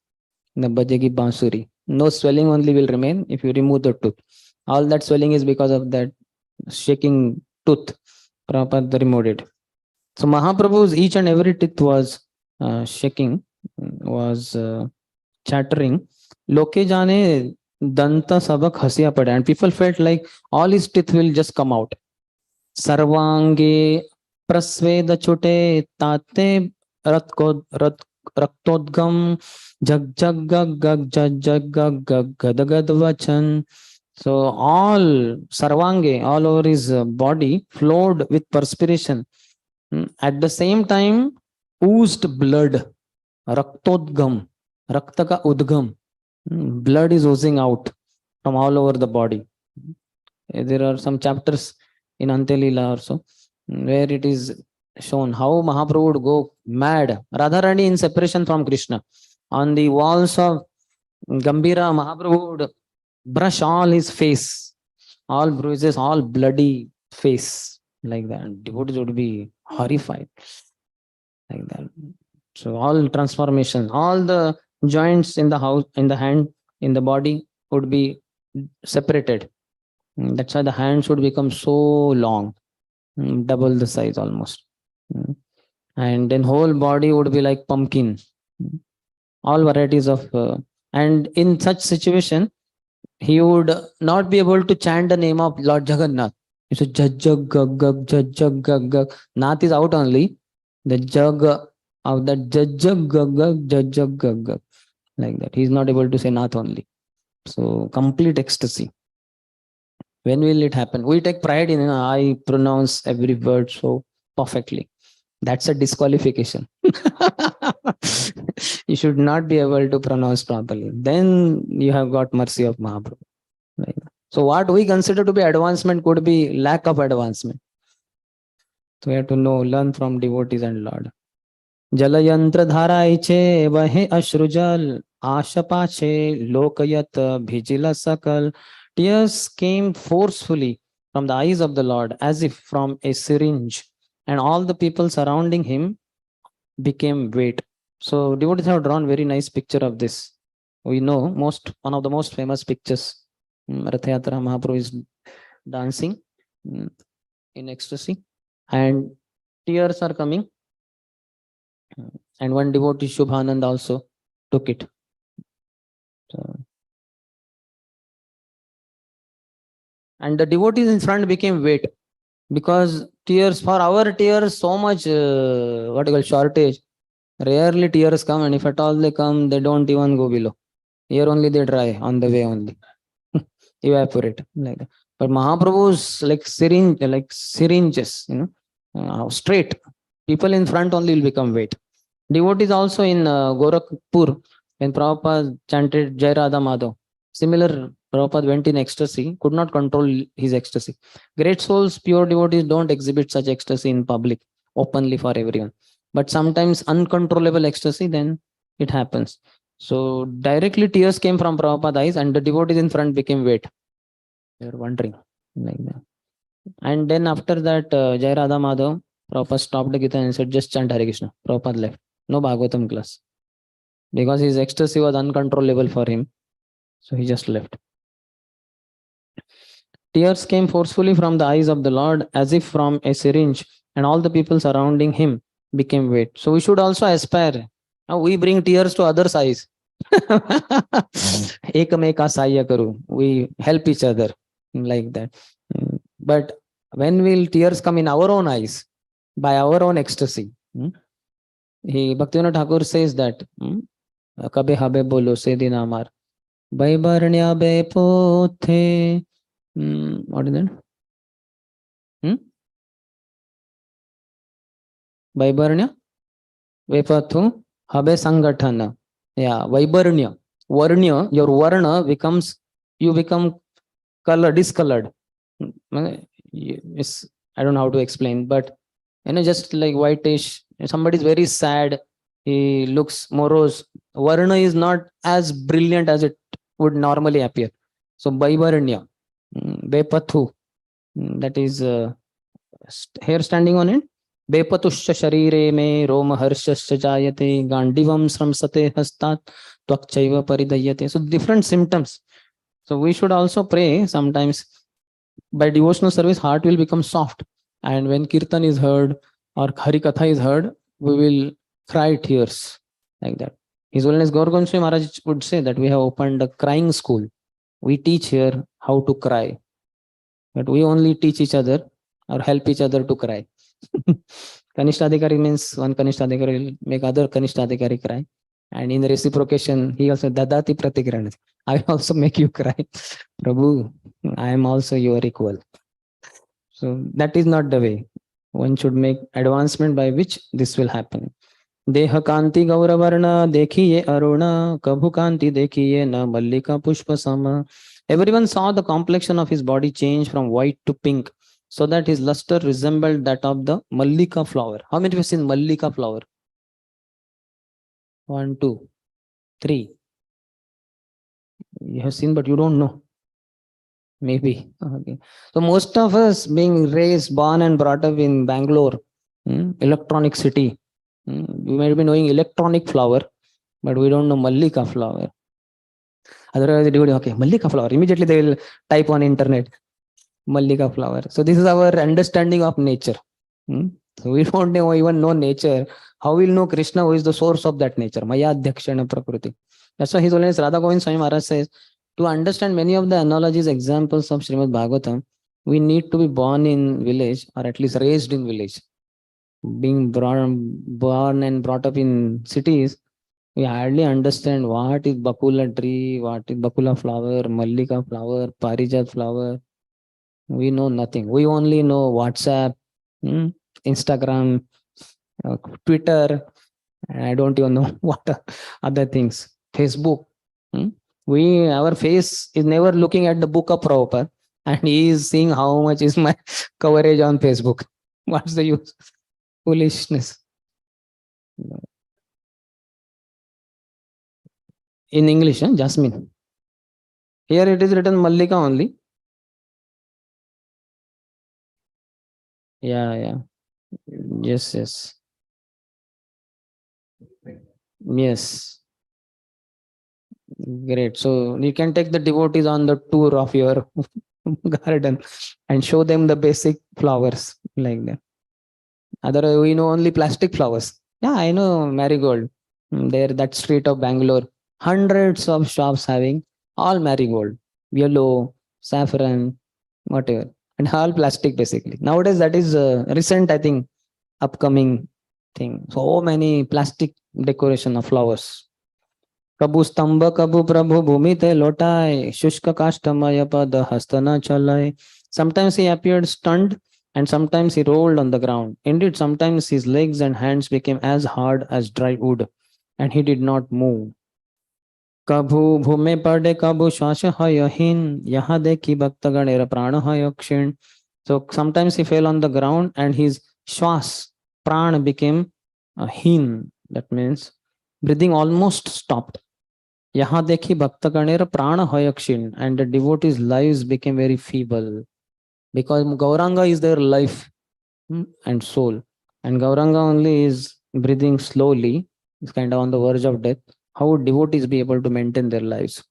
Speaker 1: na bajegi bansuri. No swelling only will remain if you remove the tooth. All that swelling is because of that shaking tooth. Prabhupada removed it. So Mahaprabhu's each and every tooth was shaking, was chattering. Loke jane danta sabak hasiya pada. And people felt like all his teeth will just come out. Sarvange prasveda chote tate raktodgam jag jag gag gag jag jag gag gag gadagad vachan. So all sarvange, all over his body flowed with perspiration. At the same time, oozed blood. Raktodgam, Rakta ka udgam. Blood is oozing out from all over the body. There are some chapters in Antelila also where it is shown how Mahaprabhu would go mad. Radharani in separation from Krishna. On the walls of Gambira, Mahaprabhu would brush all his face, all bruises, all bloody face, like that. Devotees would be horrified, like that. So all transformation, all the joints in the house, in the hand, in the body would be separated. That's why the hands would become so long, double the size almost. And then whole body would be like pumpkin. All varieties of, and in such situation, he would not be able to chant the name of Lord Jagannath. He said, Jajjag Gaggag, Jajjag Gaggag. Nath is out only. The jug of that Jajjag Gaggag, Jajjag Gaggag. Like that. He is not able to say Nath only. So complete ecstasy. When will it happen? We take pride in, I pronounce every word so perfectly. That's a disqualification. You should not be able to pronounce properly. Then you have got mercy of Mahaprabhu. Right? So what we consider to be advancement could be lack of advancement. So we have to know, learn from devotees and Lord. Jalayantra dhāraiche vahe ashrujal ashapache lokayat bhijila sakal. Tears came forcefully from the eyes of the Lord as if from a syringe, and all the people surrounding him became wet. So devotees have drawn very nice picture of this. We know one of the most famous pictures. Ratha Yatra, Mahaprabhu is dancing in ecstasy, and tears are coming. And one devotee, Shubhanand, also took it. So, and the devotees in front became wet because tears, for our tears, so much what you call shortage. Rarely tears come, and if at all they come, they don't even go below. Here only they dry on the way only. Evaporate like that. But Mahaprabhu's like syringes, straight. People in front only will become wet. Devotees also in Gorakhpur, when Prabhupada chanted Jai Radha Madhav, similar, Prabhupada went in ecstasy, could not control his ecstasy. Great souls, pure devotees don't exhibit such ecstasy in public, openly for everyone. But sometimes uncontrollable ecstasy, then it happens. So directly tears came from Prabhupada's eyes and the devotees in front became wet. They were wondering like that. And then after that, Jai Radha Madhav, Prabhupada stopped the Gita and said, just chant Hare Krishna. Prabhupada left. No Bhagavatam class. Because his ecstasy was uncontrollable for him. So he just left. Tears came forcefully from the eyes of the Lord as if from a syringe, and all the people surrounding him became wet. So we should also aspire. Now we bring tears to others' eyes. Ekameka Sahya Karu. We help each other like that. But when will tears come in our own eyes by our own ecstasy? Bhaktivinoda Thakur says that Kabe habe bolo se din amar Baibarnya be pothe. What is that? Vaibarnya Vepathu Habe Sangatana. Yeah, Vaibarnya. Varnya, your Varna becomes, you become discolored. It's, I don't know how to explain, but just like whitish. Somebody is very sad, he looks morose. Varna is not as brilliant as it would normally appear. So Vaibarnya, Vepathu, that is hair standing on it. Bepatushya sharire me roma harshasya jayate gandivam sramsate hastat tvakchaiva paridayate. So different symptoms. So we should also pray sometimes. By devotional service, heart will become soft. And when kirtan is heard or harikatha is heard, we will cry tears like that. His Holiness Gaur Gonswami Maharaj would say that we have opened a crying school. We teach here how to cry. But we only teach each other or help each other to cry. Kanishtadhikari means one Kanishtadhikari will make other Kanishtadhikari cry. And in reciprocation, he also Dadati Pratikran. I will also make you cry. Prabhu, I am also your equal. So that is not the way. One should make advancement by which this will happen. देह कांति गौरवर्ण देखिए अरुण कभु कांति देखिए न मल्लिका पुष्प सम. Everyone saw the complexion of his body change from white to pink, so that his luster resembled that of the mallika flower. How many of you have seen mallika flower? One, two, three. You have seen, but you don't know. Maybe. Okay. So most of us being raised, born and brought up in Bangalore, electronic city. You might be knowing electronic flower, but we don't know mallika flower. Otherwise, they would, okay, mallika flower. Immediately they will type on internet, mallika flower. So this is our understanding of nature. So we don't know, even know nature. How will know Krishna, who is the source of that nature? Maya Adhyakshana Prakriti. That's why His Holiness Radha Govind Swami Maharaj says, to understand many of the analogies, examples of Srimad Bhagavatam, we need to be born in village or at least raised in village. Being born and brought up in cities, we hardly understand what is Bakula tree, what is Bakula flower, Mallika flower, Parijat flower. We know nothing. We only know WhatsApp, Instagram, Twitter. I don't even know what are other things. Facebook. Our face is never looking at the book of Prabhupada, and he is seeing how much is my coverage on Facebook. What's the use? Foolishness. In English, Jasmine. Here it is written Mallika only. Yeah. Yes. Yes. Great. So you can take the devotees on the tour of your garden and show them the basic flowers like that. Otherwise, we know only plastic flowers. Yeah, I know marigold. There, that street of Bangalore, hundreds of shops having all marigold, yellow, saffron, whatever, and all plastic basically. Nowadays, that is recent, I think, upcoming thing. So many plastic decoration of flowers. कबू स्तंभ कबू प्रभु भूमि ते लोटाए शुष्क काष्ठमय पद हस्त न चलाए. Sometimes he appeared stunned and sometimes he rolled on the ground. Indeed, sometimes his legs and hands became as hard as dry wood and he did not move. कभू भूमि पड़े कभू श्वास हयहीन यहाँ देखी भक्त गणेर प्राण हय क्षीण. So sometimes he fell on the ground and his shwas, pran, became heen. That means breathing almost stopped. Yaha dekhi bhaktaganera prana hayakshin, and the devotees' lives became very feeble because Gauranga is their life and soul, and Gauranga only is breathing slowly. It's kind of on the verge of death. How would devotees be able to maintain their lives?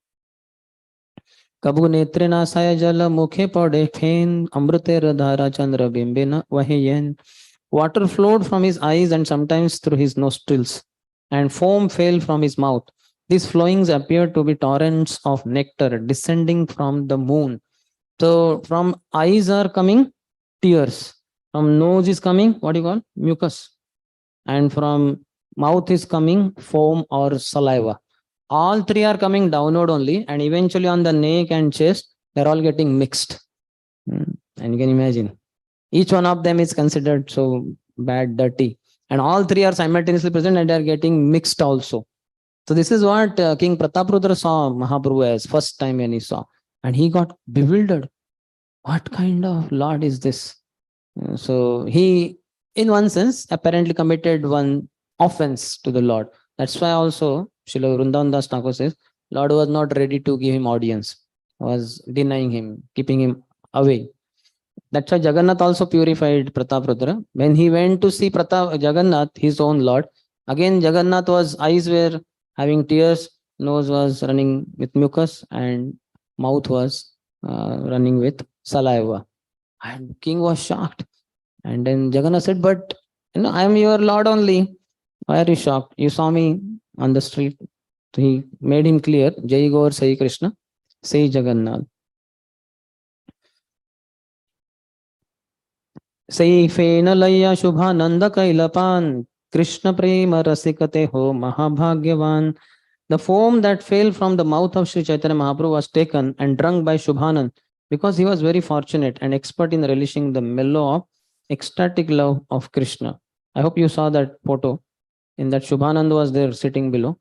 Speaker 1: कबू नेत्र नासाय जल मुखे पड़े फेन अमृतेर धारा चंद्र बिंबे न वहेयन. Water flowed from his eyes and sometimes through his nostrils, and foam fell from his mouth. These flowings appeared to be torrents of nectar descending from the moon. So from eyes are coming tears, from nose is coming what do you call mucus, and from mouth is coming foam or saliva. All three are coming downward only, and eventually on the neck and chest, they're all getting mixed. And you can imagine, each one of them is considered so bad, dirty, and all three are simultaneously present and they are getting mixed also. So this is what King Prataprudra saw Mahaprabhu as first time when he saw, and he got bewildered. What kind of Lord is this? So he, in one sense, apparently committed one offense to the Lord. That's why also Srila Vrindavan Das Thakur says, Lord was not ready to give him audience, was denying him, keeping him away. That's why Jagannath also purified Prataprudra. When he went to see Jagannath, his own Lord, again Jagannath was, eyes were having tears, nose was running with mucus, and mouth was running with saliva. And king was shocked. And then Jagannath said, but I am your Lord only. Why are you shocked? You saw me on the street. So he made him clear, Jai Gaur Sai Krishna, Sai Jagannath. Sai Fena Laya Shubhananda Kailapan, Krishna Prema Rasikate Ho Mahabhagyavan. The foam that fell from the mouth of Sri Chaitanya Mahaprabhu was taken and drunk by Shubhanand because he was very fortunate and expert in relishing the mellow of ecstatic love of Krishna. I hope you saw that photo. In that, Shubhanand was there sitting below.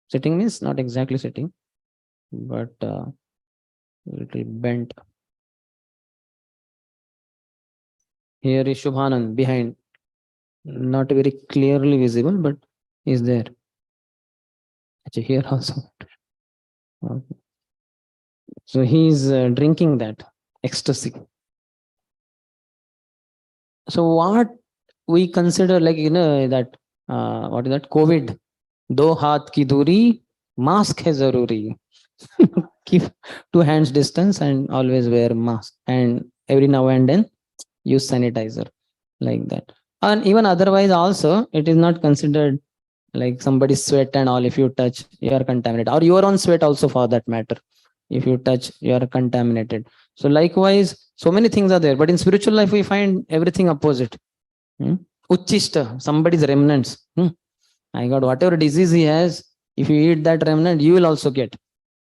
Speaker 1: Sitting means not exactly sitting, but little bent. Here is Shubhanand behind, not very clearly visible, but is there. Actually, here also. Okay. So he is drinking that ecstasy. So what we consider, like, that what is that? COVID. Do haath ki duri, mask hai zaruri. Keep 2 hands distance and always wear mask. And every now and then use sanitizer, like that. And even otherwise also, it is not considered like somebody's sweat and all. If you touch, you are contaminated, or your own sweat also, for that matter. If you touch, you are contaminated. So likewise, so many things are there, but in spiritual life we find everything opposite. Uchchishta, somebody's remnants. I got whatever disease he has, if you eat that remnant, you will also get.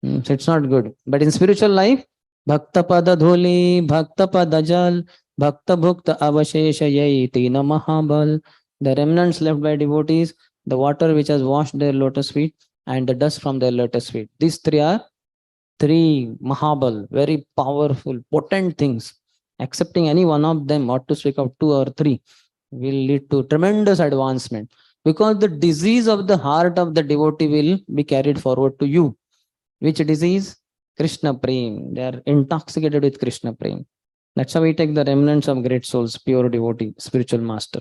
Speaker 1: So it's not good. But in spiritual life, bhakta pada dhuli, bhakta pada jal, bhakta bhukta avashesha yaitina mahabal. The remnants left by devotees, the water which has washed their lotus feet, and the dust from their lotus feet. These three are three mahabal, very powerful, potent things. Accepting any one of them, or to speak of two or three, will lead to tremendous advancement, because the disease of the heart of the devotee will be carried forward to you. Which disease? Krishna Prem. They are intoxicated with Krishna Prem. That's how we take the remnants of great souls, pure devotee, spiritual master,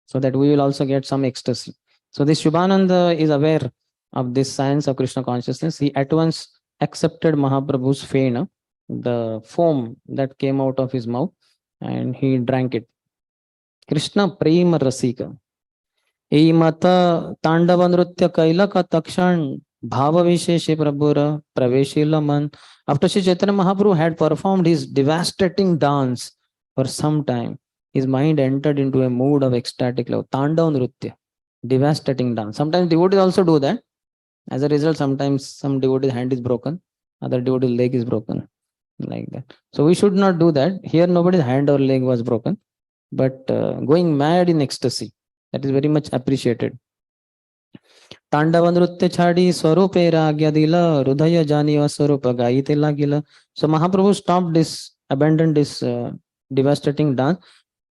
Speaker 1: so that we will also get some ecstasy. So this Shubhananda is aware of this science of Krishna consciousness. He at once accepted Mahaprabhu's fena, the foam that came out of his mouth, and he drank it. Krishna Prema Rasika. ಈ ಮತ ತಾಂಡವ ನೃತ್ಯ ಕೈಲಕ ತಕ್ಷಣ ಭಾವ ವಿಶೇಷ ಪ್ರಭುರ ಪ್ರವೇಶಿಲ್ಲ Mann. After Sri Chaitanya Mahaprabhu had performed his devastating dance for some time, his mind entered into a mood of ecstatic love. Tandav Nritya, devastating dance. Sometimes devotees also do that. As a result, sometimes some devotee's hand is broken, other devotee's leg is broken, like that. So we should not do that. Here nobody's hand or leg was broken, but going mad in ecstasy, that is very much appreciated. तांडव नृत्य छाड़ी स्वरूपे राज्ञा दिला हृदय जानिवा स्वरूप गायिते लागिला. So Mahaprabhu stopped this, abandoned this devastating dance,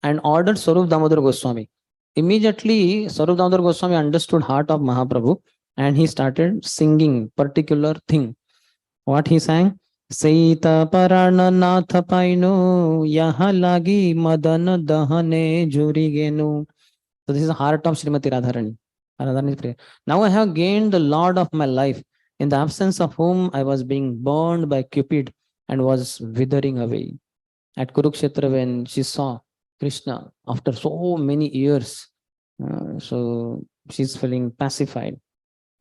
Speaker 1: and ordered Swarup Damodar Goswami. Immediately, Swarup Damodar Goswami understood heart of Mahaprabhu, and he started singing particular thing. What he sang? Sita Parana Natha Painu Yaha Lagi Madan Dahane Juri Genu. So this is the heart of Srimati Radharani. Radharani's prayer. Now I have gained the Lord of my life, in the absence of whom I was being burned by Cupid and was withering away. At Kurukshetra, when she saw Krishna after so many years, so she's feeling pacified.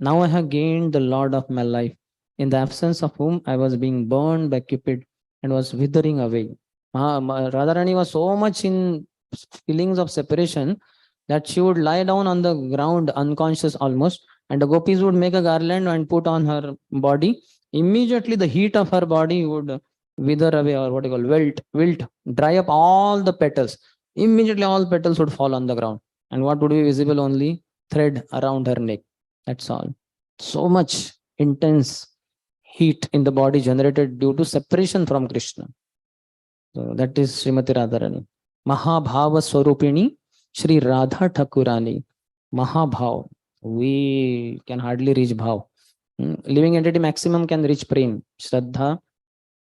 Speaker 1: Now I have gained the Lord of my life, in the absence of whom I was being burned by Cupid and was withering away. Radharani was so much in feelings of separation that she would lie down on the ground unconscious almost, and the gopis would make a garland and put on her body. Immediately the heat of her body would wither away, or what you call wilt, dry up all the petals. Immediately all petals would fall on the ground, and what would be visible? Only thread around her neck. That's all. So much intense heat in the body generated due to separation from Krishna. So that is Srimati Radharani. Mahabhava Swarupini Shri Radha Thakurani. Mahabhav. We can hardly reach bhav. Living entity maximum can reach prem. Shraddha,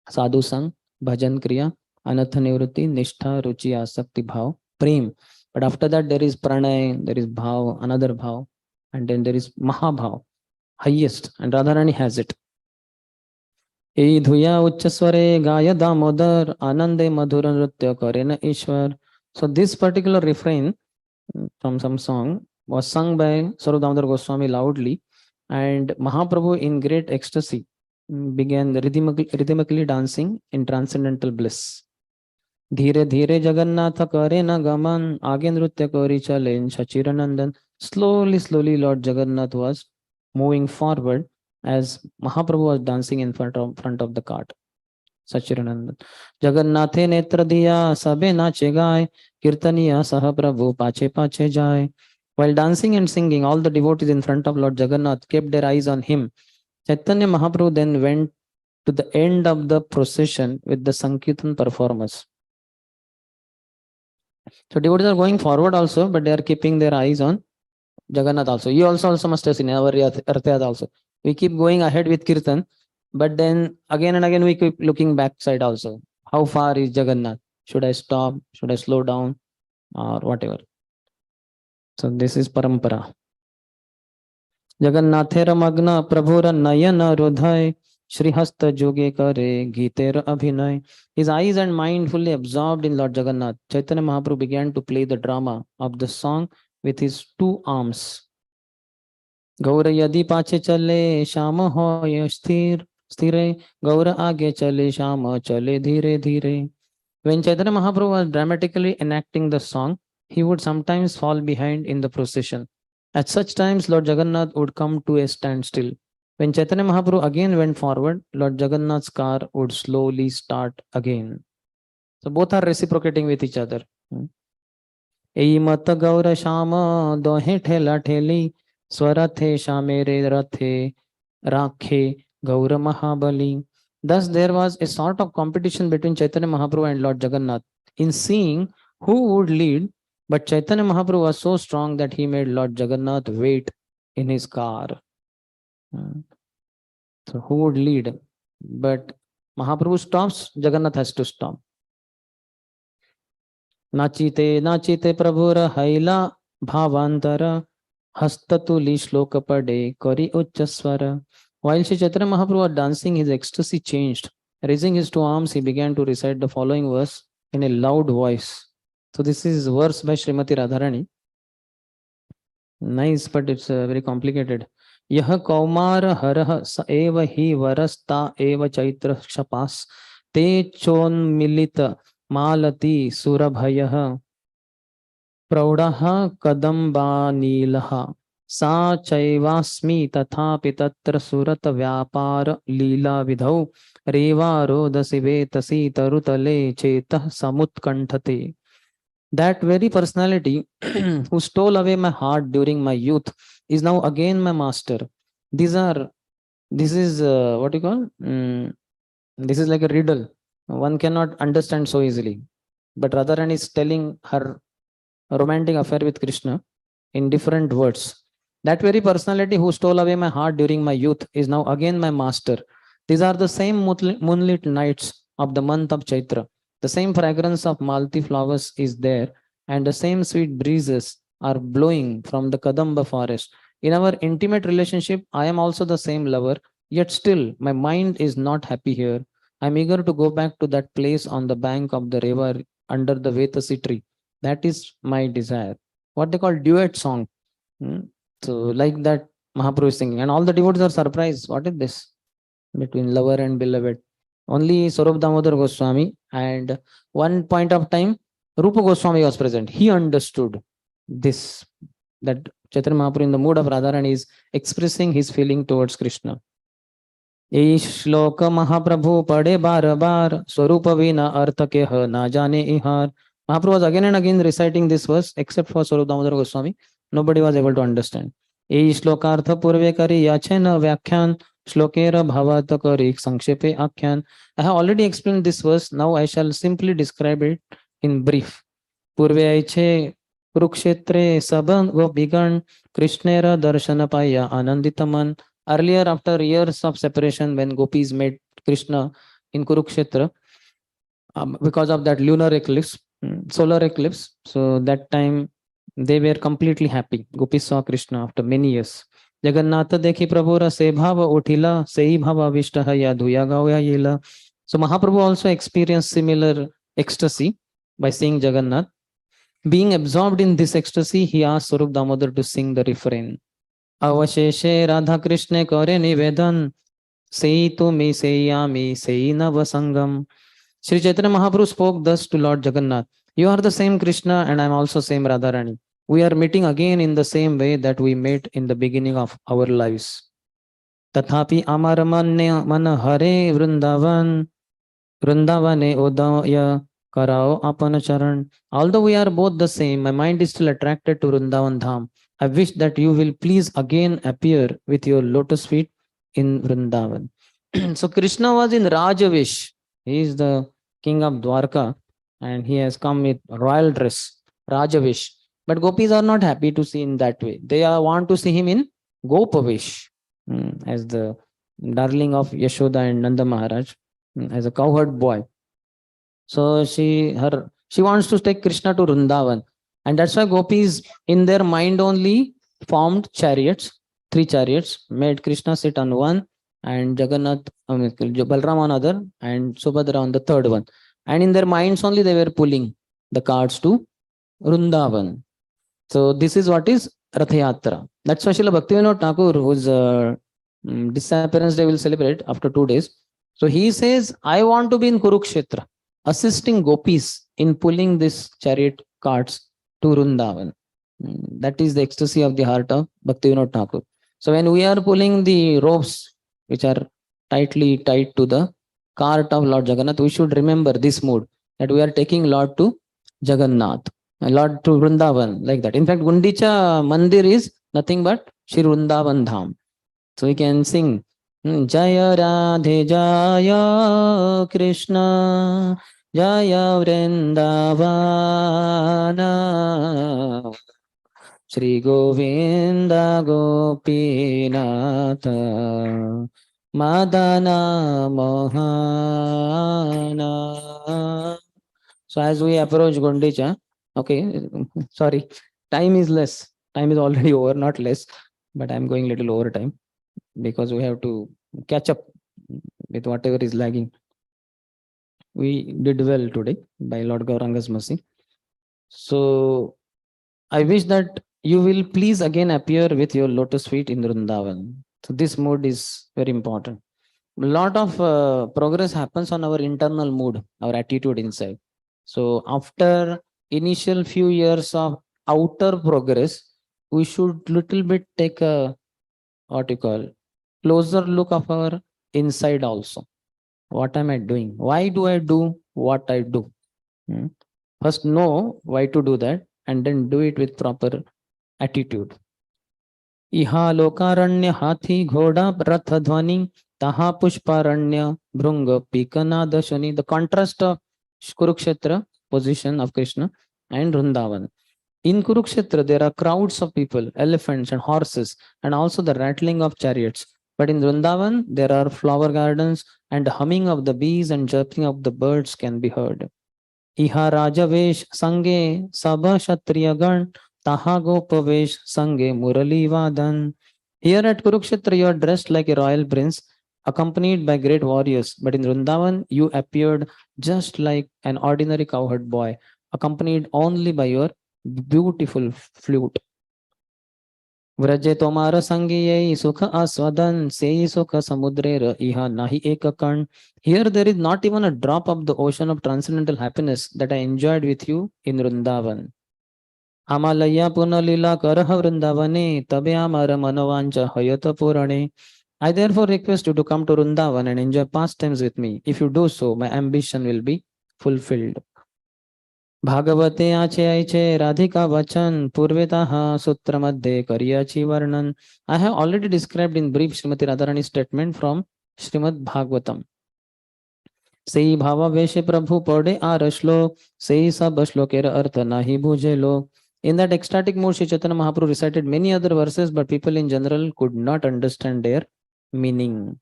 Speaker 1: sadhu sang, bhajan kriya, anatha nivrutti, nishtha, ruchi, asakti, bhav, prem. But after that there is pranay, there is bhav, another bhav, and then there is mahabhav, highest, and Radharani has it. E dhuya uchchasware gaya damodar anande madhura nritya karena ishwar. So this particular refrain from some song was sung by Swarup Damodar Goswami loudly, and Mahaprabhu in great ecstasy began rhythmically dancing in transcendental bliss. Dhire dhire Jagannatha kare na gaman age nritya kori chalen Shachiranandan. Slowly Lord Jagannath was moving forward as Mahaprabhu was dancing in front of the cart. Sachiranandan. Jagannathe netra diya sabe nache gaye kirtaniya saha prabhu pache pache jaye. While dancing and singing, all the devotees in front of Lord Jagannath kept their eyes on him. Chaitanya Mahaprabhu then went to the end of the procession with the Sankirtan performers. So devotees are going forward also, but they are keeping their eyes on Jagannath also. You also must have seen our Ratha also. We keep going ahead with Kirtan, but then again and again we keep looking backside also. How far is Jagannath? Should I stop? Should I slow down? Or whatever. So this is parampara. जगन्नाथेर मग्न प्रभुर नयन हृदय श्रीहस्त जोगे करे गीतेर abhinay. His eyes and mind fully absorbed in Lord Jagannath, Chaitanya Mahaprabhu began to play the drama of the song with his two arms. गौर यदि पाछे चले श्याम होय स्थिर स्थिरे गौर आगे चले श्याम चले धीरे धीरे. When Chaitanya Mahaprabhu was dramatically enacting the song, he would sometimes fall behind in the procession. At such times, Lord Jagannath would come to a standstill. When Chaitanya Mahaprabhu again went forward, Lord Jagannath's car would slowly start again. So both are reciprocating with each other. Ei mat gaura shama dohe thela theli swarathe shamere rathe rakhe gaura mahabali. Thus there was a sort of competition between Chaitanya Mahaprabhu and Lord Jagannath in seeing who would lead, but Chaitanya Mahaprabhu was so strong that he made Lord Jagannath wait in his car. So who would lead? But Mahaprabhu stops, Jagannath has to stop. नाचिते नाचिते प्रभुर हैला भावांतर हस्ततुली श्लोक पडे करी उच्च स्वर. While Sri Chaitanya Mahaprabhu was dancing, his ecstasy changed. Raising his two arms, he began to recite the following verse in a loud voice. So this is verse by Srimati Radharani. Nice, but it's very complicated. Yah kaumar harah sa eva hi varasta eva chaitra shapas te chon milita malati surabhayah प्रौढ़ः कदम्बानीलः सा चैवास्मि तथापि तत्र सुरत व्यापार लीला विधौ रेवारोदसि वेतसि तरुतले चेतः समुत्कण्ठते. That very personality who stole away my heart during my youth is now again my master. This is what you call? This is like a riddle. One cannot understand so easily. But Radharani is telling her romantic affair with Krishna in different words. That very personality who stole away my heart during my youth is now again my master. These are the same moonlit nights of the month of Chaitra. The same fragrance of Malti flowers is there, and the same sweet breezes are blowing from the Kadamba forest. In our intimate relationship, I am also the same lover, yet still my mind is not happy here. I am eager to go back to that place on the bank of the river under the Vetasi tree. That is my desire. What they call duet song. So like that Mahaprabhu is singing, and all the devotees are surprised. What is this between lover and beloved? Only Swarup Damodar Goswami and one point of time Rupa Goswami was present. He understood this, that Chaitanya Mahaprabhu in the mood of Radharani is expressing his feeling towards Krishna. ए श्लोक महाप्रभु पढ़े बार बार स्वरूप विना अर्थ के ह ना जाने इहार. Mahaprabhu was again and again reciting this verse, except for Swarup Damodar Goswami. Nobody was able to understand. ए श्लोकार्थ पूर्वे करी याचे न व्याख्यान श्लोकेर भावात करी संक्षेपे आख्यान. I have already explained this verse. Now I shall simply describe it in brief. पूर्वे ऐछे कुरुक्षेत्रे सब गोपीगण कृष्णेर दर्शन पाया आनंदित मन. Earlier, after years of separation, when gopis met Krishna in Kurukshetra, because of that lunar eclipse, solar eclipse, so that time they were completely happy. Gopis saw Krishna after many years. Jagannath dekhi prabhura se bhava uthila sei bhava vishtahaya dhuya gauya yela. So Mahaprabhu also experienced similar ecstasy by seeing Jagannath. Being absorbed in this ecstasy, he asked Swarup Damodar to sing the refrain. अवशेषे Radha Krishna करे निवेदन सेई तुमी सेयामी सेई नव संगम. Sri Chaitanya Mahaprabhu spoke thus to Lord Jagannath. You are the same Krishna and I am also same Radharani. We are meeting again in the same way that we met in the beginning of our lives. तथापि अमर मन हरे वृंदावन वृंदावने उदय karao apana charan. Although we are both the same, my mind is still attracted to Vrindavan Dham. I wish that you will please again appear with your lotus feet in Vrindavan. So Krishna was in Rajavish. He is the king of Dwarka and he has come with royal dress, Rajavish. But gopis are not happy to see in that way. They want to see him in Gopavish, as the darling of Yashoda and Nanda Maharaj, as a cowherd boy. So she wants to take Krishna to Vrindavan. And that's why gopis in their mind only formed chariots, three chariots, made Krishna sit on one and Jagannath, Balram on other and Subhadra on the third one. And in their minds only they were pulling the carts to Vrindavan. So this is what is Ratha Yatra. That's why Srila Bhaktivinoda Thakur, whose disappearance day will celebrate after 2 days. So he says, I want to be in Kurukshetra, assisting gopis in pulling this chariot carts to Vrindavan. That is the ecstasy of the heart of Bhaktivinoda Thakur. So when we are pulling the ropes which are tightly tied to the cart of Lord Jagannath, we should remember this mood, that we are taking Lord to Jagannath, Lord to Vrindavan, like that. In fact, Gundicha Mandir is nothing but Shri Vrindavan Dham. So we can sing Jaya Radhe Jaya Krishna Jaya Vrindavana Shri Govinda Gopinatha Madana Mohana. So as we approach Gundicha, okay, sorry, time is less. Time is already over, not less, but I'm going little over time because we have to catch up with whatever is lagging. We did well today by Lord Gauranga's mercy. So I wish that you will please again appear with your lotus feet in Vrindavan. So this mood is very important. A lot of progress happens on our internal mood, our attitude inside. So after initial few years of outer progress, we should little bit take a what you call closer look of our inside also. What am I doing? Why do I do what I do? First know why to do that and then do it with proper attitude. Iha lokaranya hathi ghoda ratha dhvani taha pushparanya bhrunga pikanada shani. The contrast of Kurukshetra position of Krishna and Vrindavan. In Kurukshetra, there are crowds of people, elephants and horses, and also the rattling of chariots. But in Vrindavan, there are flower gardens, and the humming of the bees and chirping of the birds can be heard. Iha Rajavesh Sange Sabha Kshatriyagan Taha Gopavesh Sange Murali Vadan. Here at Kurukshetra, you are dressed like a royal prince, accompanied by great warriors. But in Vrindavan, you appeared just like an ordinary cowherd boy, accompanied only by your beautiful flute. व्रजे तोमार संगी सुख आस्वादन से सुख समुद्रेर इहा nahi ekakan. Here there is not even a drop of the ocean of transcendental happiness that I enjoyed with you in Vrindavan. Amalaya punalila karah Vrindavane tabe amar manovancha hayata purane. I therefore request you to come to Vrindavan and enjoy pastimes with me. If you do so, my ambition will be fulfilled. भागवते आचे ऐचे राधिका वचन पूर्वेतः सूत्र मध्ये करियाची वर्णन. I have already described in brief Srimati Radharani statement from Srimad Bhagavatam. सेई भावावेशे प्रभु पढ़े are श्लोक सेई सब श्लोकेर अर्थ नाही बुझे लोक. In that ecstatic mood, Shri Chaitanya Mahaprabhu recited many other verses, but people in general could not understand their meaning.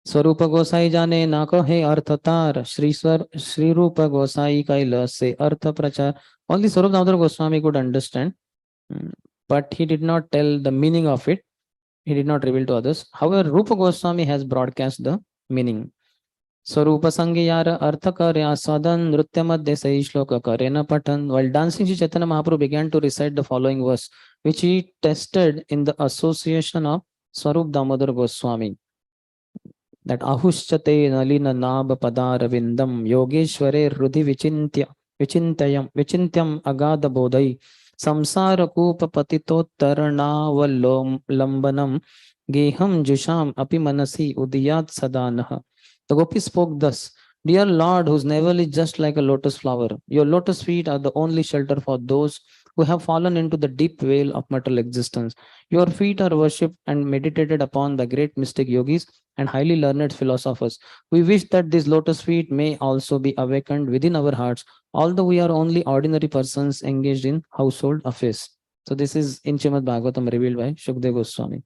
Speaker 1: स्वरूप गोसाई जाने ना कहे अर्थ तार श्री रूप गोसाई कैलास से अर्थ प्रचार. Only Swarup Damodar Goswami could understand, but he did not tell the meaning of it. He did not reveal to others. However, Rupa Goswami has broadcast the meaning. Swarupa Sangyara Artha Karya Sadan Nritya Madhya Sai Shloka Karena Patan. While dancing, Shri Chaitanya Mahaprabhu began to recite the following verse, which he tested in the association of Swarup Damodar Goswami. That ahushchate nalina nab padarvindam yogeshware rudhi vichintyam agada bodhai samsara kupa patitottaranavalom lambanam geham jusham api manasi udiyat sadanaha. The gopi spoke thus: Dear Lord, whose navel is just like a lotus flower, your lotus feet are the only shelter for those who have fallen into the deep veil of material existence. Your feet are worshipped and meditated upon by great mystic yogis and highly learned philosophers. We wish that these lotus feet may also be awakened within our hearts, although we are only ordinary persons engaged in household affairs. So this is in Srimad Bhagavatam revealed by Shukdev Goswami.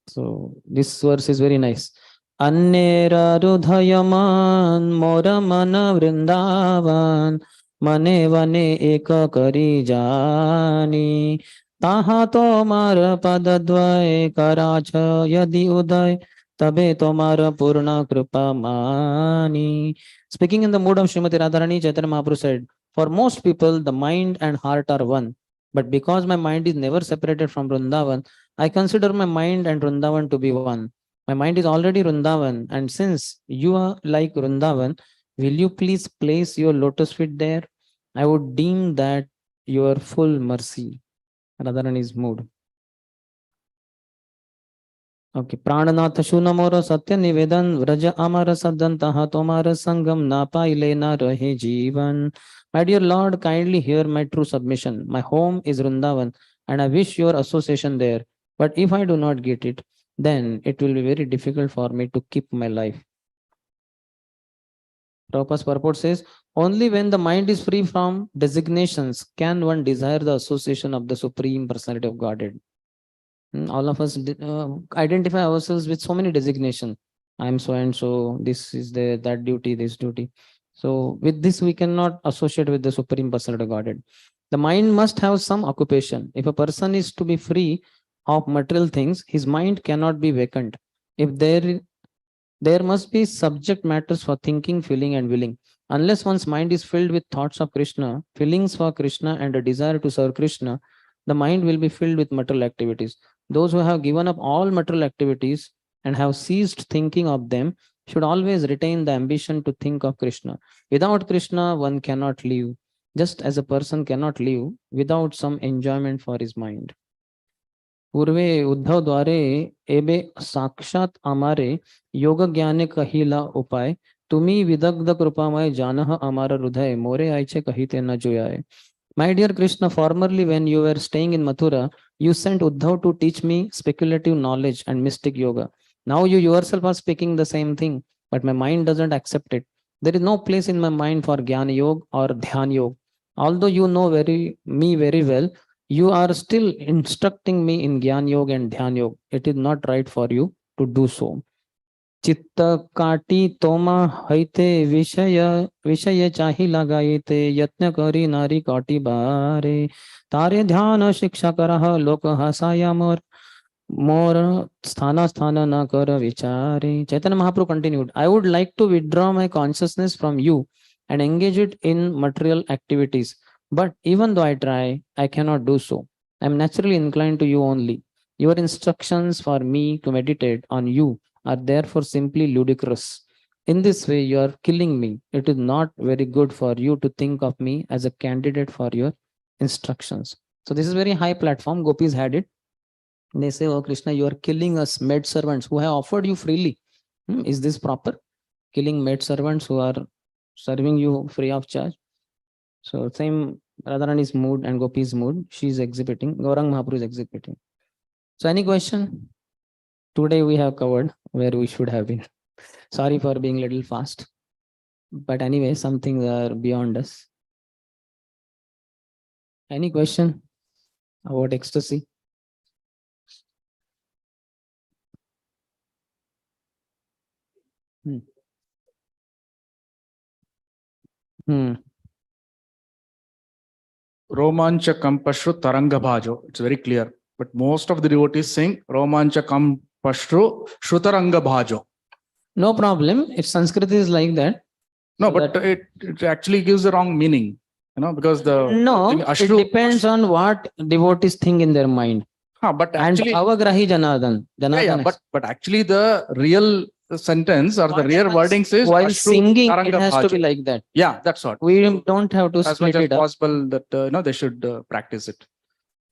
Speaker 1: So this verse is very nice. Annera rudhayaman mora mana vrindavan mane vane eka kari jani taha tomar padadvay karacha yadi uday tabe tomar purna kripa mani. Speaking in the mood of Srimati Radharani, Chaitanya Mahaprabhu said, for most people, the mind and heart are one. But because my mind is never separated from Vrindavan, I consider my mind and Vrindavan to be one. My mind is already Vrindavan, and since you are like Vrindavan, will you please place your lotus feet there? I would deem that your full mercy. Radharani's mood. Okay. Prananath Shunamora Satya Nivedan Vraja Amara Sadantaha Tomara Sangam Napaile na Rahe Jeevan. My dear Lord, kindly hear my true submission. My home is Vrindavan, and I wish your association there. But if I do not get it, then it will be very difficult for me to keep my life. Prabhupada's purport says, only when the mind is free from designations can one desire the association of the Supreme Personality of Godhead. All of us identify ourselves with so many designations. I am so and so, this is that duty, this duty. So with this, we cannot associate with the Supreme Personality of Godhead. The mind must have some occupation. If a person is to be free of material things, his mind cannot be vacant. If there must be subject matters for thinking, feeling, and willing. Unless one's mind is filled with thoughts of Krishna, feelings for Krishna, and a desire to serve Krishna, the mind will be filled with material activities. Those who have given up all material activities and have ceased thinking of them should always retain the ambition to think of Krishna. Without Krishna, one cannot live, just as a person cannot live without some enjoyment for his mind. पूर्वे उद्धव द्वारे एबे साक्षात अमारे योग ज्ञाने कहिला उपाय तुम्ही विदग्ध कृपामय जानह अमार हृदय मोरे आयचे कहिते न जोयाय. My dear Krishna, formerly when you were staying in Mathura, you sent Uddhav to teach me speculative knowledge and mystic yoga. Now you yourself are speaking the same thing, but my mind doesn't accept it. There is no place in my mind for Jnana Yoga or Dhyan Yoga. Although you know me very well, you are still instructing me in Jnana Yoga and Dhyan Yoga. It is not right for you to do so. Chitta kati toma haite vishaya chahi lagaite yatna kari nari kati bare tare dhyana shiksha karaha loka hasaya more sthana na kara vichare. Chaitanya Mahaprabhu continued, I would like to withdraw my consciousness from you and engage it in material activities. But even though I try, I cannot do so. I am naturally inclined to you only. Your instructions for me to meditate on you are therefore simply ludicrous. In this way, you are killing me. It is not very good for you to think of me as a candidate for your instructions. So this is very high platform. Gopis had it. They say, oh Krishna, you are killing us maid servants who have offered you freely. Is this proper? Killing maid servants who are serving you free of charge. So same Radharani's mood and Gopi's mood, she is exhibiting. Gaurang Mahaprabhu is exhibiting. So any question? Today we have covered where we should have been. Sorry for being a little fast. But anyway, some things are beyond us. Any question about ecstasy?
Speaker 2: Romancha Kampashru Taranga Bhajo. It's very clear. But most of the devotees sing Romancha Kampashru Shrutaranga Bhajo.
Speaker 1: No problem. If Sanskrit is like that.
Speaker 2: No, so but that it actually gives the wrong meaning. Because
Speaker 1: it depends on what devotees think in their mind.
Speaker 2: But actually,
Speaker 1: and Avagrahi Janardhan.
Speaker 2: But actually the real sentence or the real wording says
Speaker 1: while singing it has to be like that.
Speaker 2: Yeah, that's what.
Speaker 1: We don't have to
Speaker 2: as
Speaker 1: split
Speaker 2: much as
Speaker 1: it up.
Speaker 2: possible that they should practice it.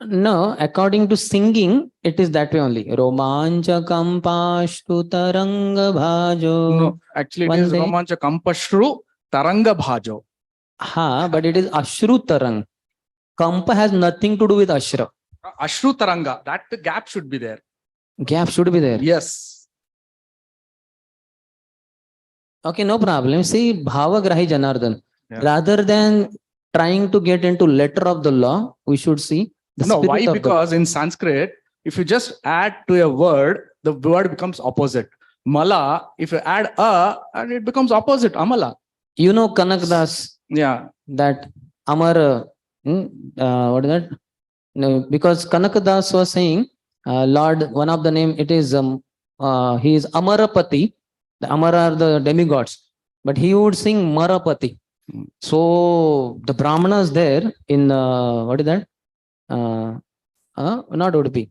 Speaker 1: No, according to singing, it is that way only. Romancha Kampashtu Taranga Bhajo.
Speaker 2: No, actually it is Romancha Kampashru Taranga Bhajo.
Speaker 1: Ha, but it is Ashru Tarang. Kampa has nothing to do with Ashra.
Speaker 2: Ashru Taranga, that the gap should be there.
Speaker 1: Gap should be there.
Speaker 2: Yes.
Speaker 1: Okay, no problem. See, Bhavagrahi Janardhan.
Speaker 2: Yeah.
Speaker 1: Rather than trying to get into letter of the law, we should see the
Speaker 2: No,
Speaker 1: spirit
Speaker 2: why?
Speaker 1: of
Speaker 2: Because in Sanskrit, if you just add to a word, the word becomes opposite. Mala, if you add a, and it becomes opposite, amala.
Speaker 1: the. You know Kanakdas,
Speaker 2: Yeah.
Speaker 1: that Amar, what is that? No, because Kanakadas was saying, Lord, one of the name, it is, he is Amarapati. The Amara are the demigods, but he would sing Marapati.
Speaker 2: Mm.
Speaker 1: So the Brahmanas there in, what is that? Not Udupi.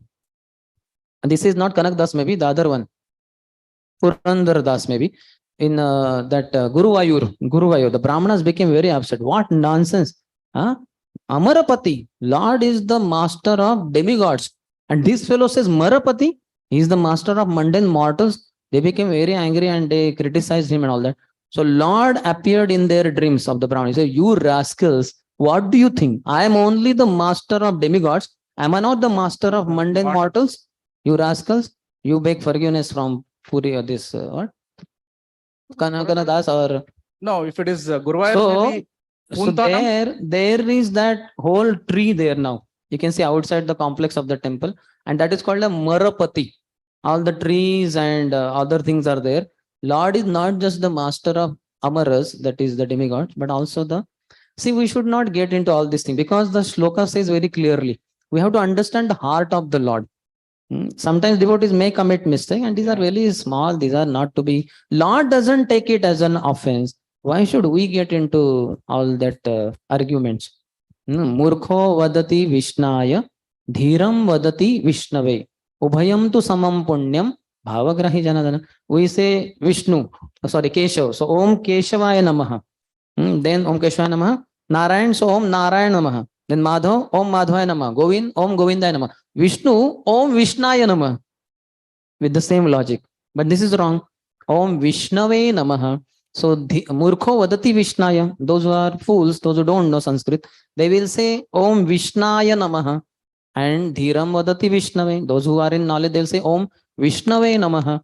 Speaker 1: And this is not Kanak Das, maybe the other one. Purandar Das, maybe. In that Guruvayur, the Brahmanas became very upset. What nonsense! Huh? Amarapati, Lord is the master of demigods. And this fellow says Marapati, he is the master of mundane mortals. They became very angry and they criticized him and all that. So Lord appeared in their dreams of the Brahmanas. He said, you rascals, what do you think? I am only the master of demigods. Am I not the master of mundane mortals? You rascals, you beg forgiveness from Puri or this, what? Kanakana Das or...
Speaker 2: No, if it is Guruvayur,
Speaker 1: So,
Speaker 2: maybe
Speaker 1: so
Speaker 2: Puntanam.
Speaker 1: there is that whole tree there now. You can see outside the complex of the temple, and that is called a Marapati. All the trees and other things are there. Lord is not just the master of Amaras, that is the demigods, but also the... See, we should not get into all these things because the shloka says very clearly, we have to understand the heart of the Lord. Sometimes devotees may commit mistake, and these are very small. These are not to be... Lord doesn't take it as an offense. Why should we get into all that arguments? Murkho vadati Vishnaya, Dhiram vadati Vishnave, Ubhayam tu samam punyam, Bhavagrahi Janadana. We say Vishnu, sorry, Keshav. So Om Keshavaya Namaha. Then Om Keshavaya Namaha. Narayan, so Om Narayan Namaha. Then Madhav, Om Madhavaya Namaha. Govind, Om Govindaya Namaha. Vishnu, Om Vishnaya Namaha. With the same logic. But this is wrong. Om Vishnave Namaha. So Murkho Vadati Vishnaya. Those who are fools, those who don't know Sanskrit, they will say Om Vishnaya Namaha. And Dhiram Vadati Vishnave. Those who are in knowledge, they'll say Om Vishnave Namaha.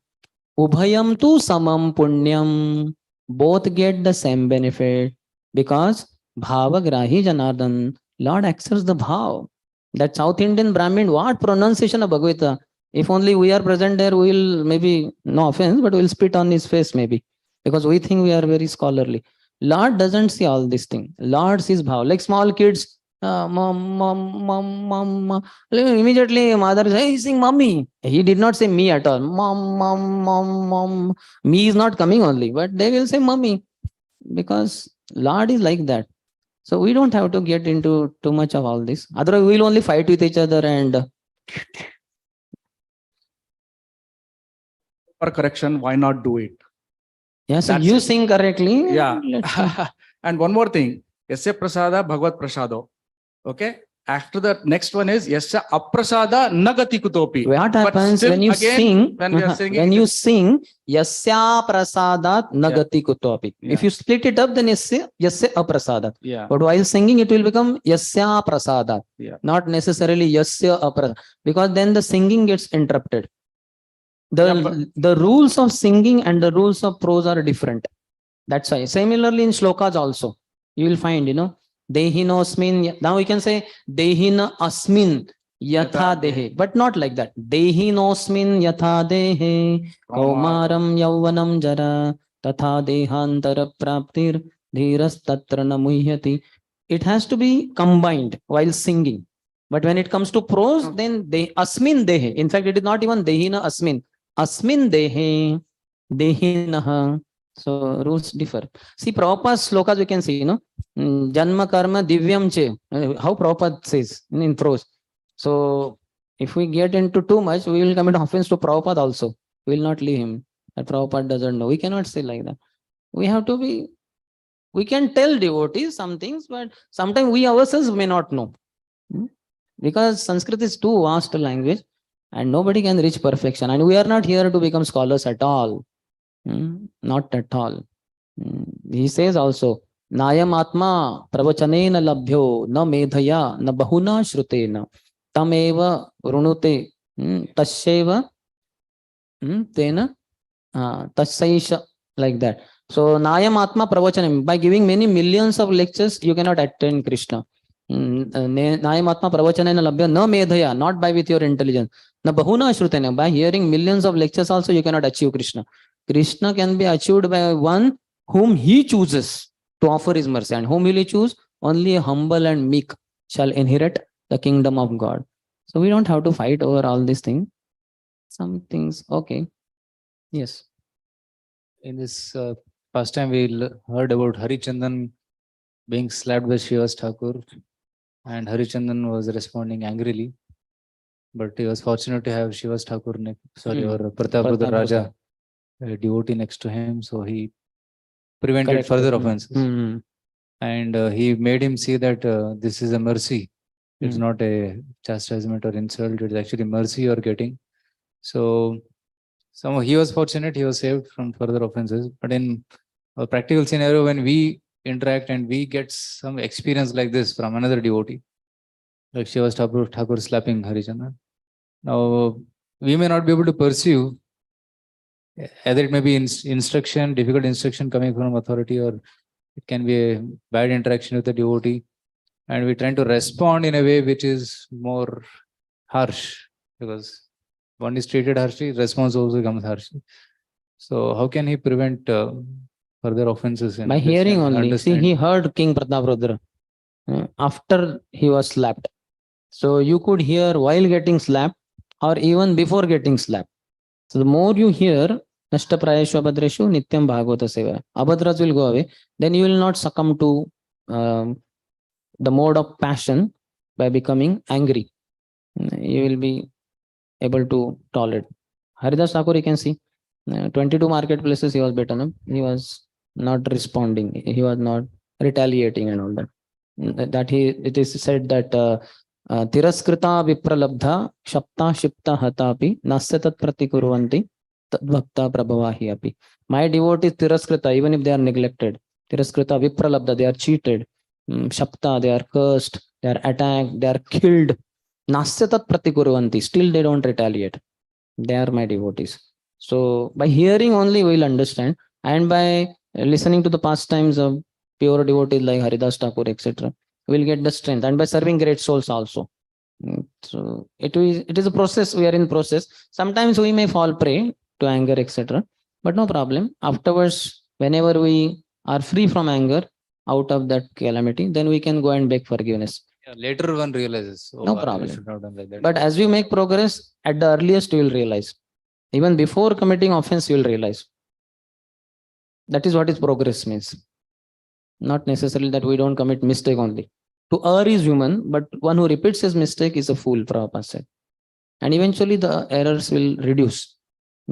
Speaker 1: Ubhayam tu samam punyam. Both get the same benefit because Bhavagrahi Janardhan, Lord accepts the bhav. That South Indian Brahmin, what pronunciation of Bhagavad Gita? If only we are present there, we will maybe, no offense, but we'll spit on his face maybe. Because we think we are very scholarly. Lord doesn't see all these things. Lord sees bhav. Like small kids, mom, mom, mom, mom. Immediately mother says, hey, sing mommy. He did not say me at all. Mom, mom, mom, mom. Me is not coming only, but they will say mommy. Because Lord is like that. So we don't have to get into too much of all this. Otherwise, we'll only fight with each other and...
Speaker 2: For correction, why not do it?
Speaker 1: Yeah, so
Speaker 2: That's
Speaker 1: you
Speaker 2: it.
Speaker 1: sing correctly.
Speaker 2: Yeah.
Speaker 1: Let's see.
Speaker 2: And one more thing. Yasya prasada bhagavad prasado. Okay. After that, next one is Yasya aprasada nagati kutopi.
Speaker 1: What
Speaker 2: But
Speaker 1: happens
Speaker 2: still,
Speaker 1: when you
Speaker 2: again,
Speaker 1: sing?
Speaker 2: when we are singing,
Speaker 1: When you sing, Yasya prasadat nagati kutopi.
Speaker 2: Yeah.
Speaker 1: If you split it up, then Yasya aprasadat.
Speaker 2: yeah.
Speaker 1: But while singing, it will become Yasya prasadat.
Speaker 2: Yeah.
Speaker 1: Not necessarily Yasya aprasadat. Because then the singing gets interrupted. The rules of singing and the rules of prose are different. That's why. Similarly in shlokas also, you will find, Dehinosmin. Now we can say Dehina asmin yatha dehe, but not like that. Dehinosmin yatha dehe kaumaram yauvanam jara tatha dehantara praptir dhiras tatra namuhyati. It has to be combined while singing. But when it comes to prose, then asmin dehe. In fact, it is not even dehina asmin. Asmin dehe dehinaha. So rules differ. See, Prabhupada's slokas we can see, Janma karma divyam che. How Prabhupada says in prose. So if we get into too much, we will commit offense to Prabhupada also. We will not leave him. That Prabhupada doesn't know. We cannot say like that. We have to be, we can tell devotees some things, but sometimes we ourselves may not know. Because Sanskrit is too vast a language and nobody can reach perfection. And we are not here to become scholars at all. Not at all. He says also, Nayam atma pravachanena labhyo na medhaya na bahuna shrutena tameva vrunute tasyeva tena tasyaisha, like that. So Nayam atma pravachanam, by giving many millions of lectures you cannot attain Krishna. Nayam atma pravachanena labhya na medhaya, not by with your intelligence. Na bahuna shrutena, by hearing millions of lectures also you cannot achieve Krishna. Krishna can be achieved by one whom he chooses to offer his mercy. And whom will he choose? Only a humble and meek shall inherit the kingdom of God. So we don't have to fight over all these things. Some things, okay. Yes.
Speaker 3: In this past time, we heard about Harichandan being slapped by Srivas Thakur, and Harichandan was responding angrily. But he was fortunate to have Srivas Thakur, or Pratap Raja, a devotee next to him. So he prevented further offenses. And he made him see that this is a mercy. It's not a chastisement or insult. It's actually mercy you're getting. So he was fortunate. He was saved from further offenses. But in a practical scenario, when we interact and we get some experience like this from another devotee, like Srivas Thakur slapping Harichandan, now we may not be able to pursue, either it may be instruction, difficult instruction coming from authority, or it can be a bad interaction with the devotee, and we're trying to respond in a way which is more harsh, because one is treated harshly, response also becomes harshly. So how can he prevent further offenses?
Speaker 1: By hearing only. See, he heard King Pratap after he was slapped. So you could hear while getting slapped or even before getting slapped. So the more you hear, Nashta Prayeshu Abhadreshu Nityam Bhagavata Seva, Abhadras will go away. Then you will not succumb to the mode of passion by becoming angry. You will be able to tolerate. Haridas Thakur, you can see, 22 marketplaces he was beaten up. He was not responding. He was not retaliating and all that. It is said that Tiraskrita Vipralabdha Shapta Shipta Hatapi Nasyatat Pratikurvanti Tadbhakta Prabhavahi Api. My devotees Tiraskrita, even if they are neglected, Tiraskrita Vipralabdha, they are cheated. Shapta, they are cursed, they are attacked, they are killed. Nasyatat Pratikurvanti, still they don't retaliate. They are my devotees. So by hearing only we will understand, and by listening to the pastimes of pure devotees like Haridas Thakur, etc., we will get the strength, and by serving great souls also. So it is a process. We are in process. Sometimes we may fall prey to anger, etc., but no problem. Afterwards, whenever we are free from anger out of that calamity, then we can go and beg forgiveness.
Speaker 3: Yeah, later one realizes.
Speaker 1: No problem.
Speaker 3: Should not have done like that.
Speaker 1: But as you make progress, at the earliest you will realize. Even before committing offense, you will realize. That is what is progress means. Not necessarily that we don't commit mistake only. To err is human, but one who repeats his mistake is a fool, Prabhupada said. And eventually the errors will reduce,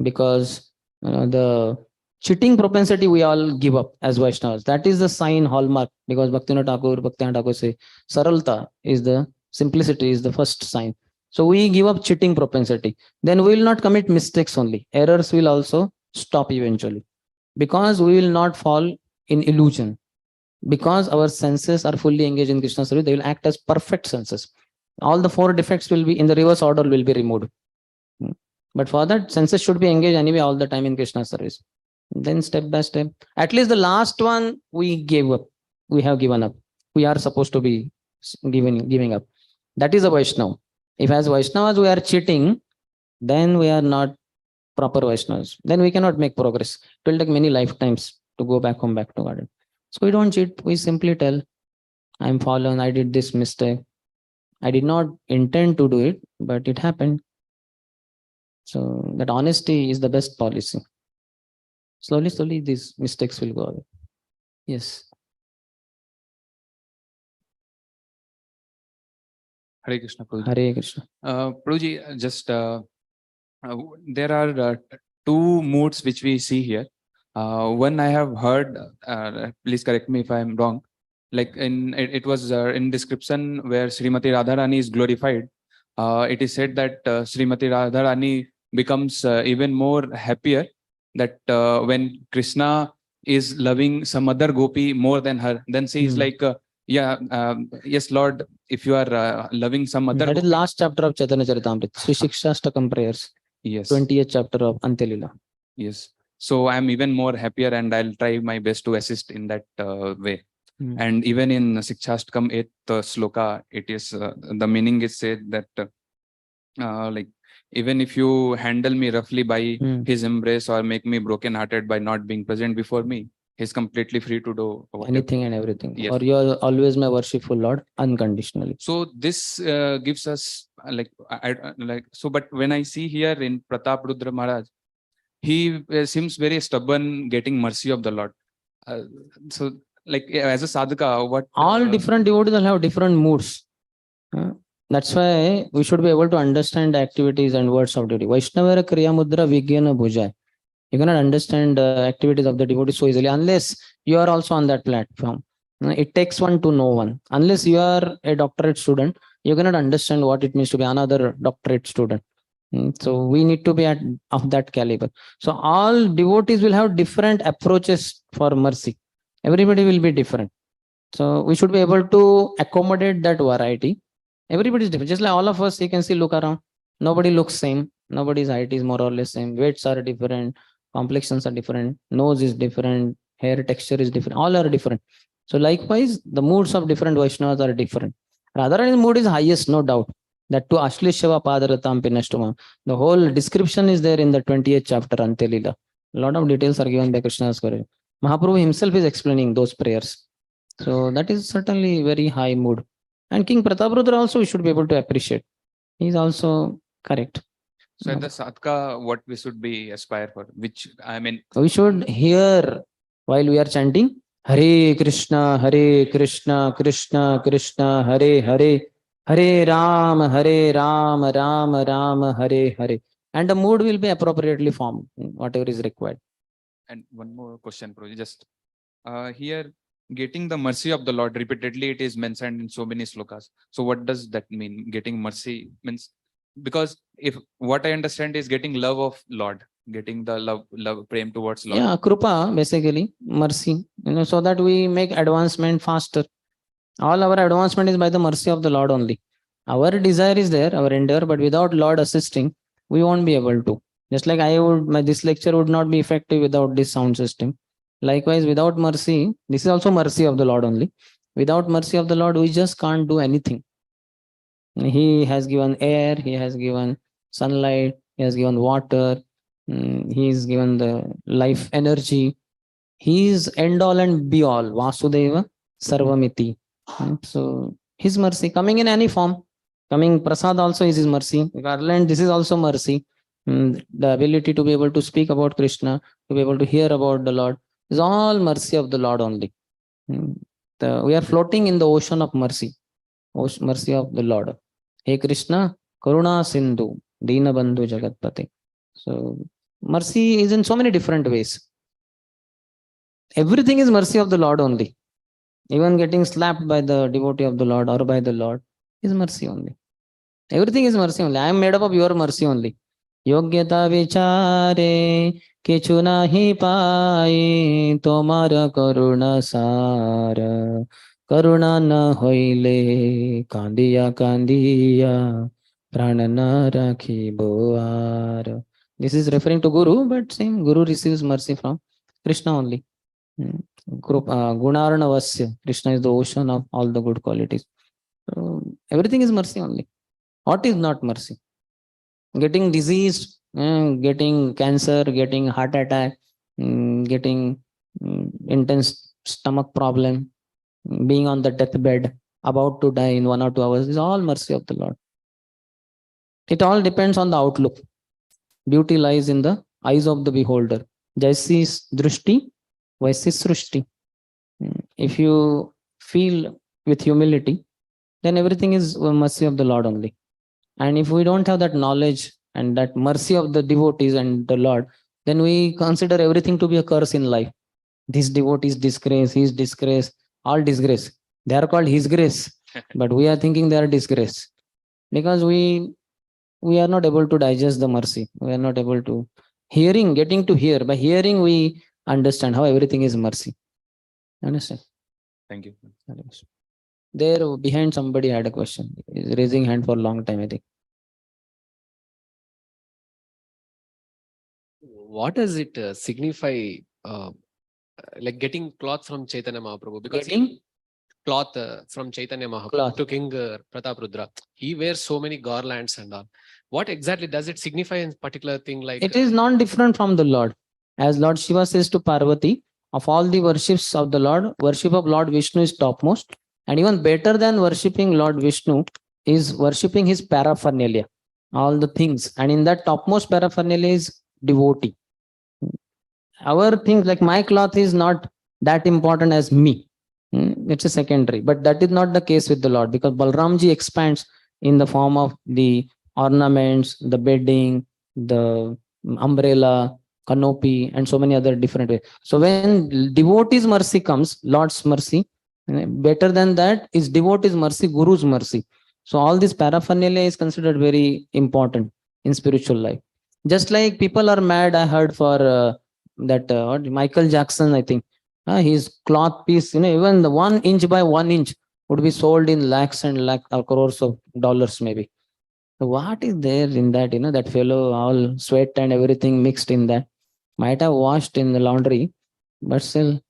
Speaker 1: because the cheating propensity we all give up as Vaishnavas. That is the sign, hallmark, because Bhaktivinoda Thakur say, Saralta is the simplicity, is the first sign. So we give up cheating propensity. Then we will not commit mistakes only. Errors will also stop eventually, because we will not fall in illusion. Because our senses are fully engaged in Krishna service, they will act as perfect senses. All the 4 defects will be in the reverse order, will be removed. But for that, senses should be engaged anyway all the time in Krishna service. Then step by step, at least the last one we gave up. We have given up. We are supposed to be giving up. That is a Vaishnava. If as Vaishnavas we are cheating, then we are not proper Vaishnavas. Then we cannot make progress. It will take many lifetimes to go back home, back to garden. So we don't cheat. We simply tell, I'm fallen. I did this mistake. I did not intend to do it, but it happened. So that honesty is the best policy. Slowly, these mistakes will go away. Yes.
Speaker 4: Hare Krishna, Prabhuji.
Speaker 1: Hare Krishna.
Speaker 4: Prabhuji, just there are 2 moods which we see here. One I have heard, please correct me if I am wrong, like it was in description where Srimati Radharani is glorified. It is said that Srimati Radharani becomes even more happier, that when Krishna is loving some other gopi more than her, then she is like, yes, Lord, if you are loving some other
Speaker 1: That is
Speaker 4: gopi,
Speaker 1: last chapter of Chaitanya Charitamrita, Sri Shikshastakam prayers,
Speaker 4: yes,
Speaker 1: 20th chapter of Antelila.
Speaker 4: yes. So I'm even more happier, and I'll try my best to assist in that way. And even in Sikshastakam 8th sloka, it is the meaning is said that like, even if you handle me roughly by his embrace or make me broken hearted by not being present before me, he's completely free to do whatever.
Speaker 1: Anything and everything.
Speaker 4: Yes.
Speaker 1: Or you are always my worshipful Lord unconditionally.
Speaker 4: So this gives us like, like, so, but when I see here in Pratap Rudra Maharaj, he seems very stubborn getting mercy of the Lord. So like, as a sadhaka, what
Speaker 1: All different devotees will have different moods. That's why we should be able to understand the activities and words of devotee. Vaishnavara Kriya Mudra Vigyana Bhujai. You cannot understand the activities of the devotee so easily unless you are also on that platform. It takes one to know one. Unless you are a doctorate student, you cannot understand what it means to be another doctorate student. So we need to be of that caliber. So all devotees will have different approaches for mercy. Everybody will be different. So we should be able to accommodate that variety. Everybody is different. Just like all of us, you can see, look around. Nobody looks same. Nobody's height is more or less same. Weights are different. Complexions are different. Nose is different. Hair texture is different. All are different. So likewise, the moods of different Vaishnavas are different. Radharani's mood is highest, no doubt. That to Ashleshava Padaratam Pinashtuma. The whole description is there in the 20th chapter, Antelila. A lot of details are given by Krishna's Guru. Mahaprabhu himself is explaining those prayers. So that is certainly very high mood. And King Prataprudra also we should be able to appreciate. He is also correct.
Speaker 4: So at the sadhaka, what we should be aspire for? Which, I mean,
Speaker 1: we should hear while we are chanting Hare Krishna, Krishna Krishna, Hare Hare, Hare Ram, Ram Ram, Hare Hare. And the mood will be appropriately formed, whatever is required.
Speaker 4: And one more question, Prabhuji, just here, getting the mercy of the Lord repeatedly, it is mentioned in so many slokas. So what does that mean? Getting mercy means, because if what I understand is getting love of Lord, getting the love prem towards Lord.
Speaker 1: Yeah, Krupa, basically, mercy, so that we make advancement faster. All our advancement is by the mercy of the Lord only. Our desire is there, our endeavor, but without Lord assisting, we won't be able to. Just like this lecture would not be effective without this sound system. Likewise, without mercy, this is also mercy of the Lord only. Without mercy of the Lord, we just can't do anything. He has given air, he has given sunlight, he has given water, he has given the life energy. He is end all and be all. Vasudeva Sarvamiti. So his mercy coming in any form. Coming Prasad also is his mercy. Garland, this is also mercy. The ability to be able to speak about Krishna, to be able to hear about the Lord, is all mercy of the Lord only. We are floating in the ocean of mercy. Mercy of the Lord. Hey Krishna, Karuna Sindhu, Dina Bandhu Jagatpate. So mercy is in so many different ways. Everything is mercy of the Lord only. Even getting slapped by the devotee of the Lord or by the Lord is mercy only. Everything is mercy only. I am made up of your mercy only. Yogyata vichare kichu nahi pai tomara karuna sara karuna na hoile kandiya prana na rakhi boar. This is referring to Guru, but same Guru receives mercy from Krishna only. Gunarnavasya. Krishna is the ocean of all the good qualities. So everything is mercy only. What is not mercy? Getting diseased, getting cancer, getting heart attack, getting intense stomach problem, being on the deathbed, about to die in 1 or 2 hours is all mercy of the Lord. It all depends on the outlook. Beauty lies in the eyes of the beholder. Jaisi drishti, vaisi srushti. If you feel with humility, then everything is mercy of the Lord only. And if we don't have that knowledge and that mercy of the devotees and the Lord, then we consider everything to be a curse in life. This devotee is disgrace, he is disgrace, all disgrace. They are called his grace, but we are thinking they are disgrace because we are not able to digest the mercy. We are not able to getting to hear. By hearing, we understand how everything is mercy. Understand?
Speaker 4: Thank you.
Speaker 1: There behind somebody had a question. He's raising hand for a long time, I think.
Speaker 5: What does it signify, like getting cloth from Chaitanya Mahaprabhu? Because
Speaker 1: Getting
Speaker 5: cloth from Chaitanya Mahaprabhu
Speaker 1: cloth.
Speaker 5: to King Prataprudra. He wears so many garlands and all. What exactly does it signify in particular thing? Like
Speaker 1: It is not different from the Lord. As Lord Shiva says to Parvati, of all the worships of the Lord, worship of Lord Vishnu is topmost. And even better than worshipping Lord Vishnu is worshipping his paraphernalia, all the things. And in that topmost paraphernalia is devotee. Our things like my cloth is not that important as me. It's a secondary. But that is not the case with the Lord, because Balramji expands in the form of the ornaments, the bedding, the umbrella, canopy, and so many other different ways. So when devotee's mercy comes, Lord's mercy, better than that is devotee's mercy, Guru's mercy. So all this paraphernalia is considered very important in spiritual life. Just like people are mad, I heard for what, Michael Jackson, I think. His cloth piece, even the 1 inch by 1 inch would be sold in lakhs and lakhs or crores of dollars, maybe. So what is there in that? That fellow, all sweat and everything mixed in that. Might have washed in the laundry, but still.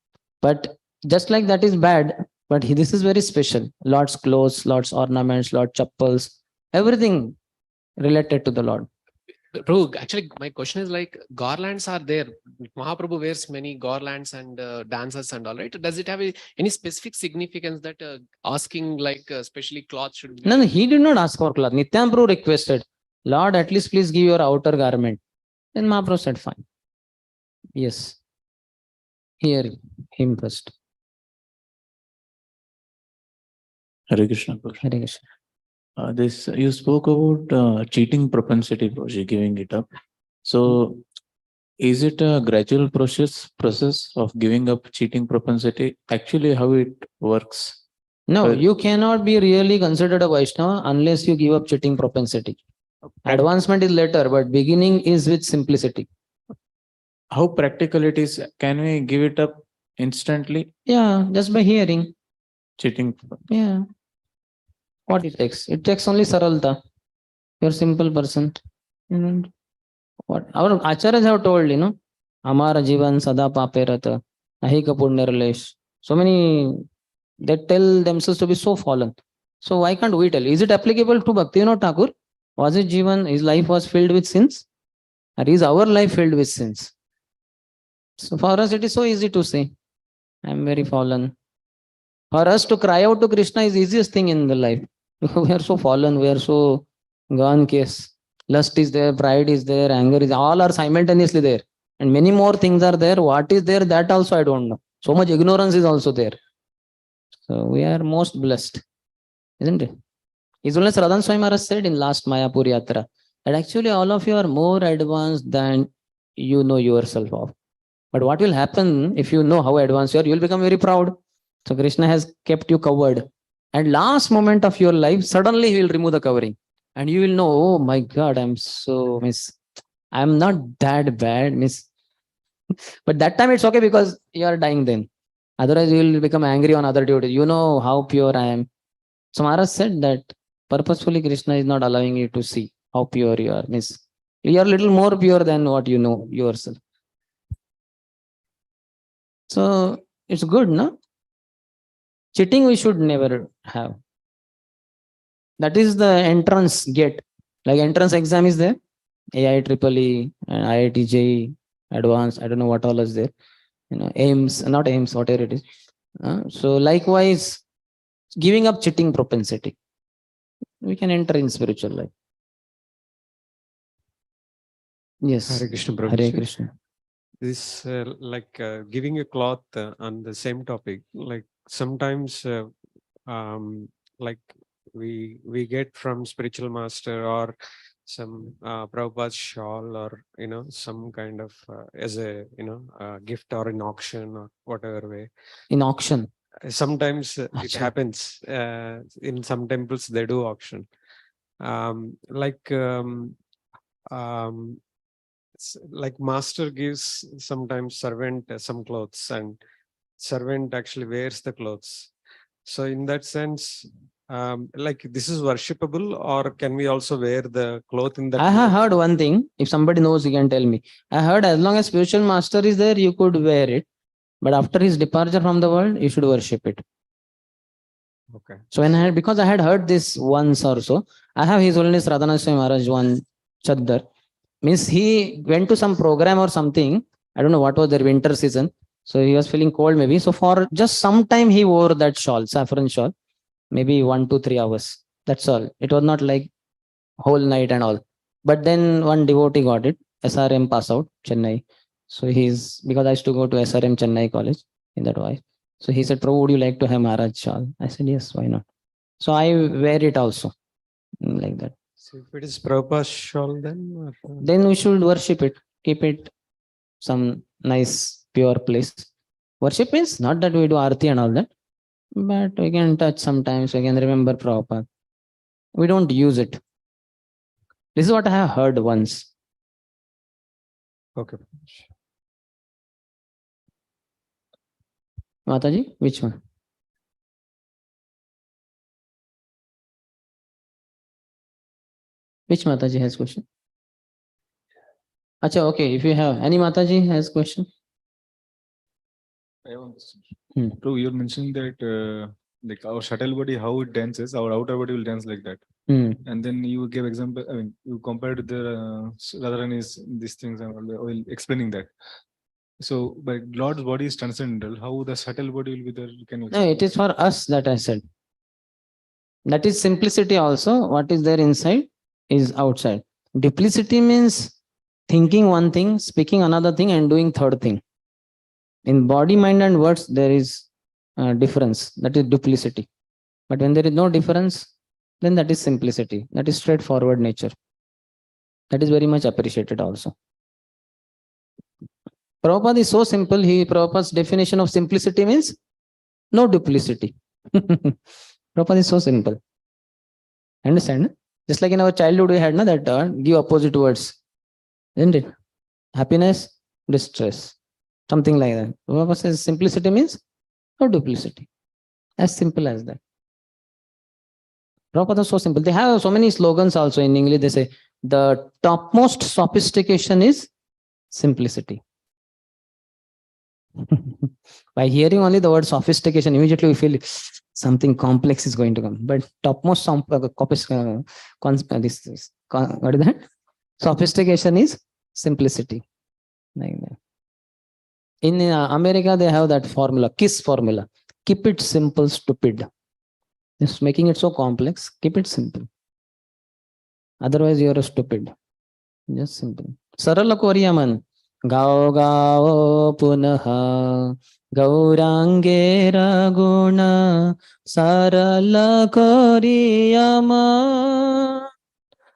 Speaker 1: But just like that is bad, but this is very special. Lord's clothes, Lord's ornaments, Lord's chappals, everything related to the Lord.
Speaker 5: Prabhu, actually, my question is like garlands are there. Mahaprabhu wears many garlands and dances and all, right? Does it have any specific significance that asking like especially cloth should be?
Speaker 1: No, he did not ask for cloth. Nityan Prabhu requested, Lord, at least please give your outer garment. Then Mahaprabhu said, fine. Yes. Hear him first.
Speaker 6: Hare Krishna.
Speaker 1: Hare Krishna.
Speaker 6: This you spoke about cheating propensity, Prabhuji, giving it up. So, is it a gradual process of giving up cheating propensity? Actually, how it works?
Speaker 1: No, you cannot be really considered a Vaishnava unless you give up cheating propensity. Advancement is later, but beginning is with simplicity.
Speaker 6: How practical it is? Can we give it up instantly?
Speaker 1: Yeah, just by hearing.
Speaker 6: Cheating.
Speaker 1: Yeah. What it takes? It takes only saralta. You're a simple person. What our acharyas have told, Amara Jivan Sada Pape Ratha, Ahika Punyaralesh. So many, they tell themselves to be so fallen. So why can't we tell? Is it applicable to Bhaktivinoda Thakur? Was it Jivan? His life was filled with sins? Or is our life filled with sins? So for us, it is so easy to say, I'm very fallen. For us to cry out to Krishna is the easiest thing in the life. We are so fallen, we are so gone case. Lust is there, pride is there, anger is, all are simultaneously there. And many more things are there. What is there, that also I don't know. So much ignorance is also there. So we are most blessed, isn't it? His Holiness Radhan Swami Maharaj said in last Mayapur Yatra that actually all of you are more advanced than you know yourself of. But what will happen if you know how advanced you are? You will become very proud. So Krishna has kept you covered. And last moment of your life, suddenly he will remove the covering. And you will know, oh my God, I'm not that bad, miss. But that time it's okay because you are dying then. Otherwise, you will become angry on other duties. You know how pure I am. So Maharaj said that purposefully Krishna is not allowing you to see how pure you are, miss. You are a little more pure than what you know yourself. So it's good, no? Cheating we should never have. That is the entrance gate. Like entrance exam is there. AIEEE and IIT JEE, advanced, I don't know what all is there. AIMS, not AIMS, whatever it is. So likewise, giving up cheating propensity, we can enter in spiritual life. Yes.
Speaker 7: Hare Krishna,
Speaker 1: Hare
Speaker 7: Prabhuji.
Speaker 1: Krishna.
Speaker 7: This giving a cloth on the same topic. Like sometimes, like we get from spiritual master or some Prabhupada's shawl or some kind of as a gift or an auction or whatever way.
Speaker 1: In auction.
Speaker 7: Sometimes it
Speaker 1: Acha.
Speaker 7: happens in some temples they do auction. like master gives sometimes servant some clothes, and servant actually wears the clothes. So in that sense, like this is worshipable, or can we also wear the cloth in that?
Speaker 1: I have
Speaker 7: cloth?
Speaker 1: heard one thing. If somebody knows, you can tell me. I heard as long as spiritual master is there, you could wear it. But after his departure from the world, you should worship it.
Speaker 7: Okay.
Speaker 1: So when because I had heard this once or so, I have His Holiness Radha Maharaj one Chadar. Means he went to some program or something. I don't know what was their winter season. So he was feeling cold maybe. So for just some time he wore that shawl, saffron shawl, maybe 1 to 3 hours. That's all. It was not like whole night and all. But then one devotee got it. SRM pass out, Chennai. So he's, because I used to go to SRM Chennai college in that way. So he said, Prabhu, would you like to have Maharaj shawl? I said, yes, why not? So I wear it also like that.
Speaker 7: So if it is Prabhupada's shawl, then
Speaker 1: Then we should worship it, keep it some nice pure place. Worship means not that we do arti and all that, but we can touch sometimes, we can remember Prabhupada. We don't use it. This is what I have heard once.
Speaker 7: okay.
Speaker 1: Mataji, which one? Which Mataji has question? Acha, okay, if you have any Mataji has question.
Speaker 8: I have one question.
Speaker 1: Hmm.
Speaker 8: So you're mentioning that like our shuttle body, how it dances, our outer body will dance like that.
Speaker 1: Hmm.
Speaker 8: And then you gave example, I mean, you compared the Radharani's these things and all, while explaining that. So, but Lord's body is transcendental. How the subtle body will be there? Can you
Speaker 1: No, it is for us that I said. That is simplicity also. What is there inside is outside. Duplicity means thinking one thing, speaking another thing, and doing third thing. In body, mind, and words, there is a difference. That is duplicity. But when there is no difference, then that is simplicity. That is straightforward nature. That is very much appreciated also. Prabhupada is so simple. Prabhupada's definition of simplicity means no duplicity. Prabhupada is so simple. Understand? Just like in our childhood, we had that give opposite words. Isn't it? Happiness, distress. Something like that. Prabhupada says simplicity means no duplicity. As simple as that. Prabhupada is so simple. They have so many slogans also in English. They say the topmost sophistication is simplicity. By hearing only the word sophistication, immediately we feel something complex is going to come. But topmost what is that? Sophistication is simplicity. Like that. In America, they have that formula, KISS formula. Keep it simple, stupid. Just making it so complex, keep it simple. Otherwise, you are a stupid. Just simple. Sarala Koriyaman. Gao gao punaha gaurange raguna sarala koriyama.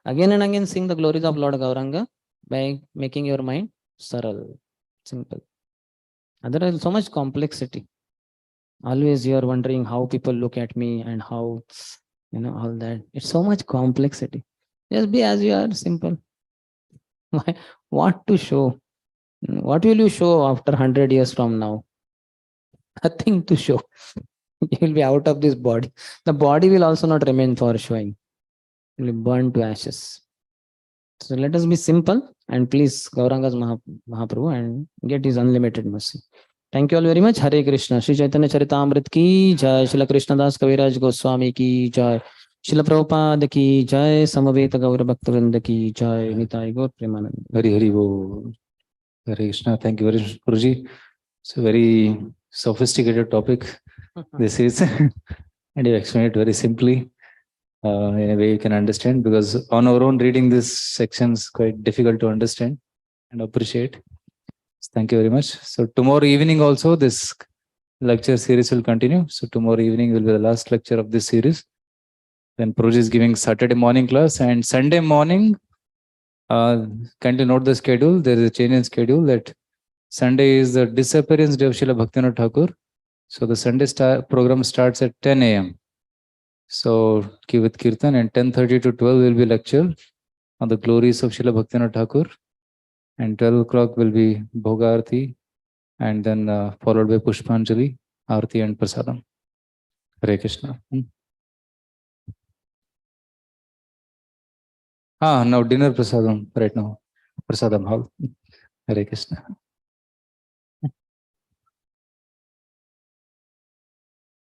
Speaker 1: Again and again sing the glories of Lord Gauranga by making your mind saral, simple. Otherwise, so much complexity. Always you are wondering how people look at me and how, all that. It's so much complexity. Just be as you are, simple. What to show? What will you show after 100 years from now? Nothing to show. You will be out of this body. The body will also not remain for showing. It will burn to ashes. So let us be simple and please Gauranga's Mahaprabhu and get his unlimited mercy. Thank you all very much. Hare Krishna. Shri Chaitanya Charitamrit ki jai. Srila Krishnadas Kaviraj Goswami ki jai. Srila Prabhupada ki jai. Samaveta Gaura Bhaktivinoda ki jai. Nitai Gaur Premanand.
Speaker 3: Hari Hari Bo. Hare Krishna. Thank you very much, Guruji. It's a very sophisticated topic. This is, and you explained it very simply. In a way you can understand, because on our own reading this section is quite difficult to understand and appreciate. So thank you very much. So tomorrow evening also this lecture series will continue. So tomorrow evening will be the last lecture of this series. Then Proj is giving Saturday morning class and Sunday morning. Kindly note the schedule. There is a change in schedule that Sunday is the disappearance day of Srila Bhaktivinoda Thakur. So the Sunday program starts at 10 a.m. So with Kirtan, and 10:30 to 12 will be lecture on the glories of Srila Bhaktivinoda Thakur. And 12 o'clock will be Bhoga Arati, and then followed by Pushpanjali, Arati and Prasadam. Hare Krishna. Now dinner Prasadam right now. Prasadam hall. Hare Krishna.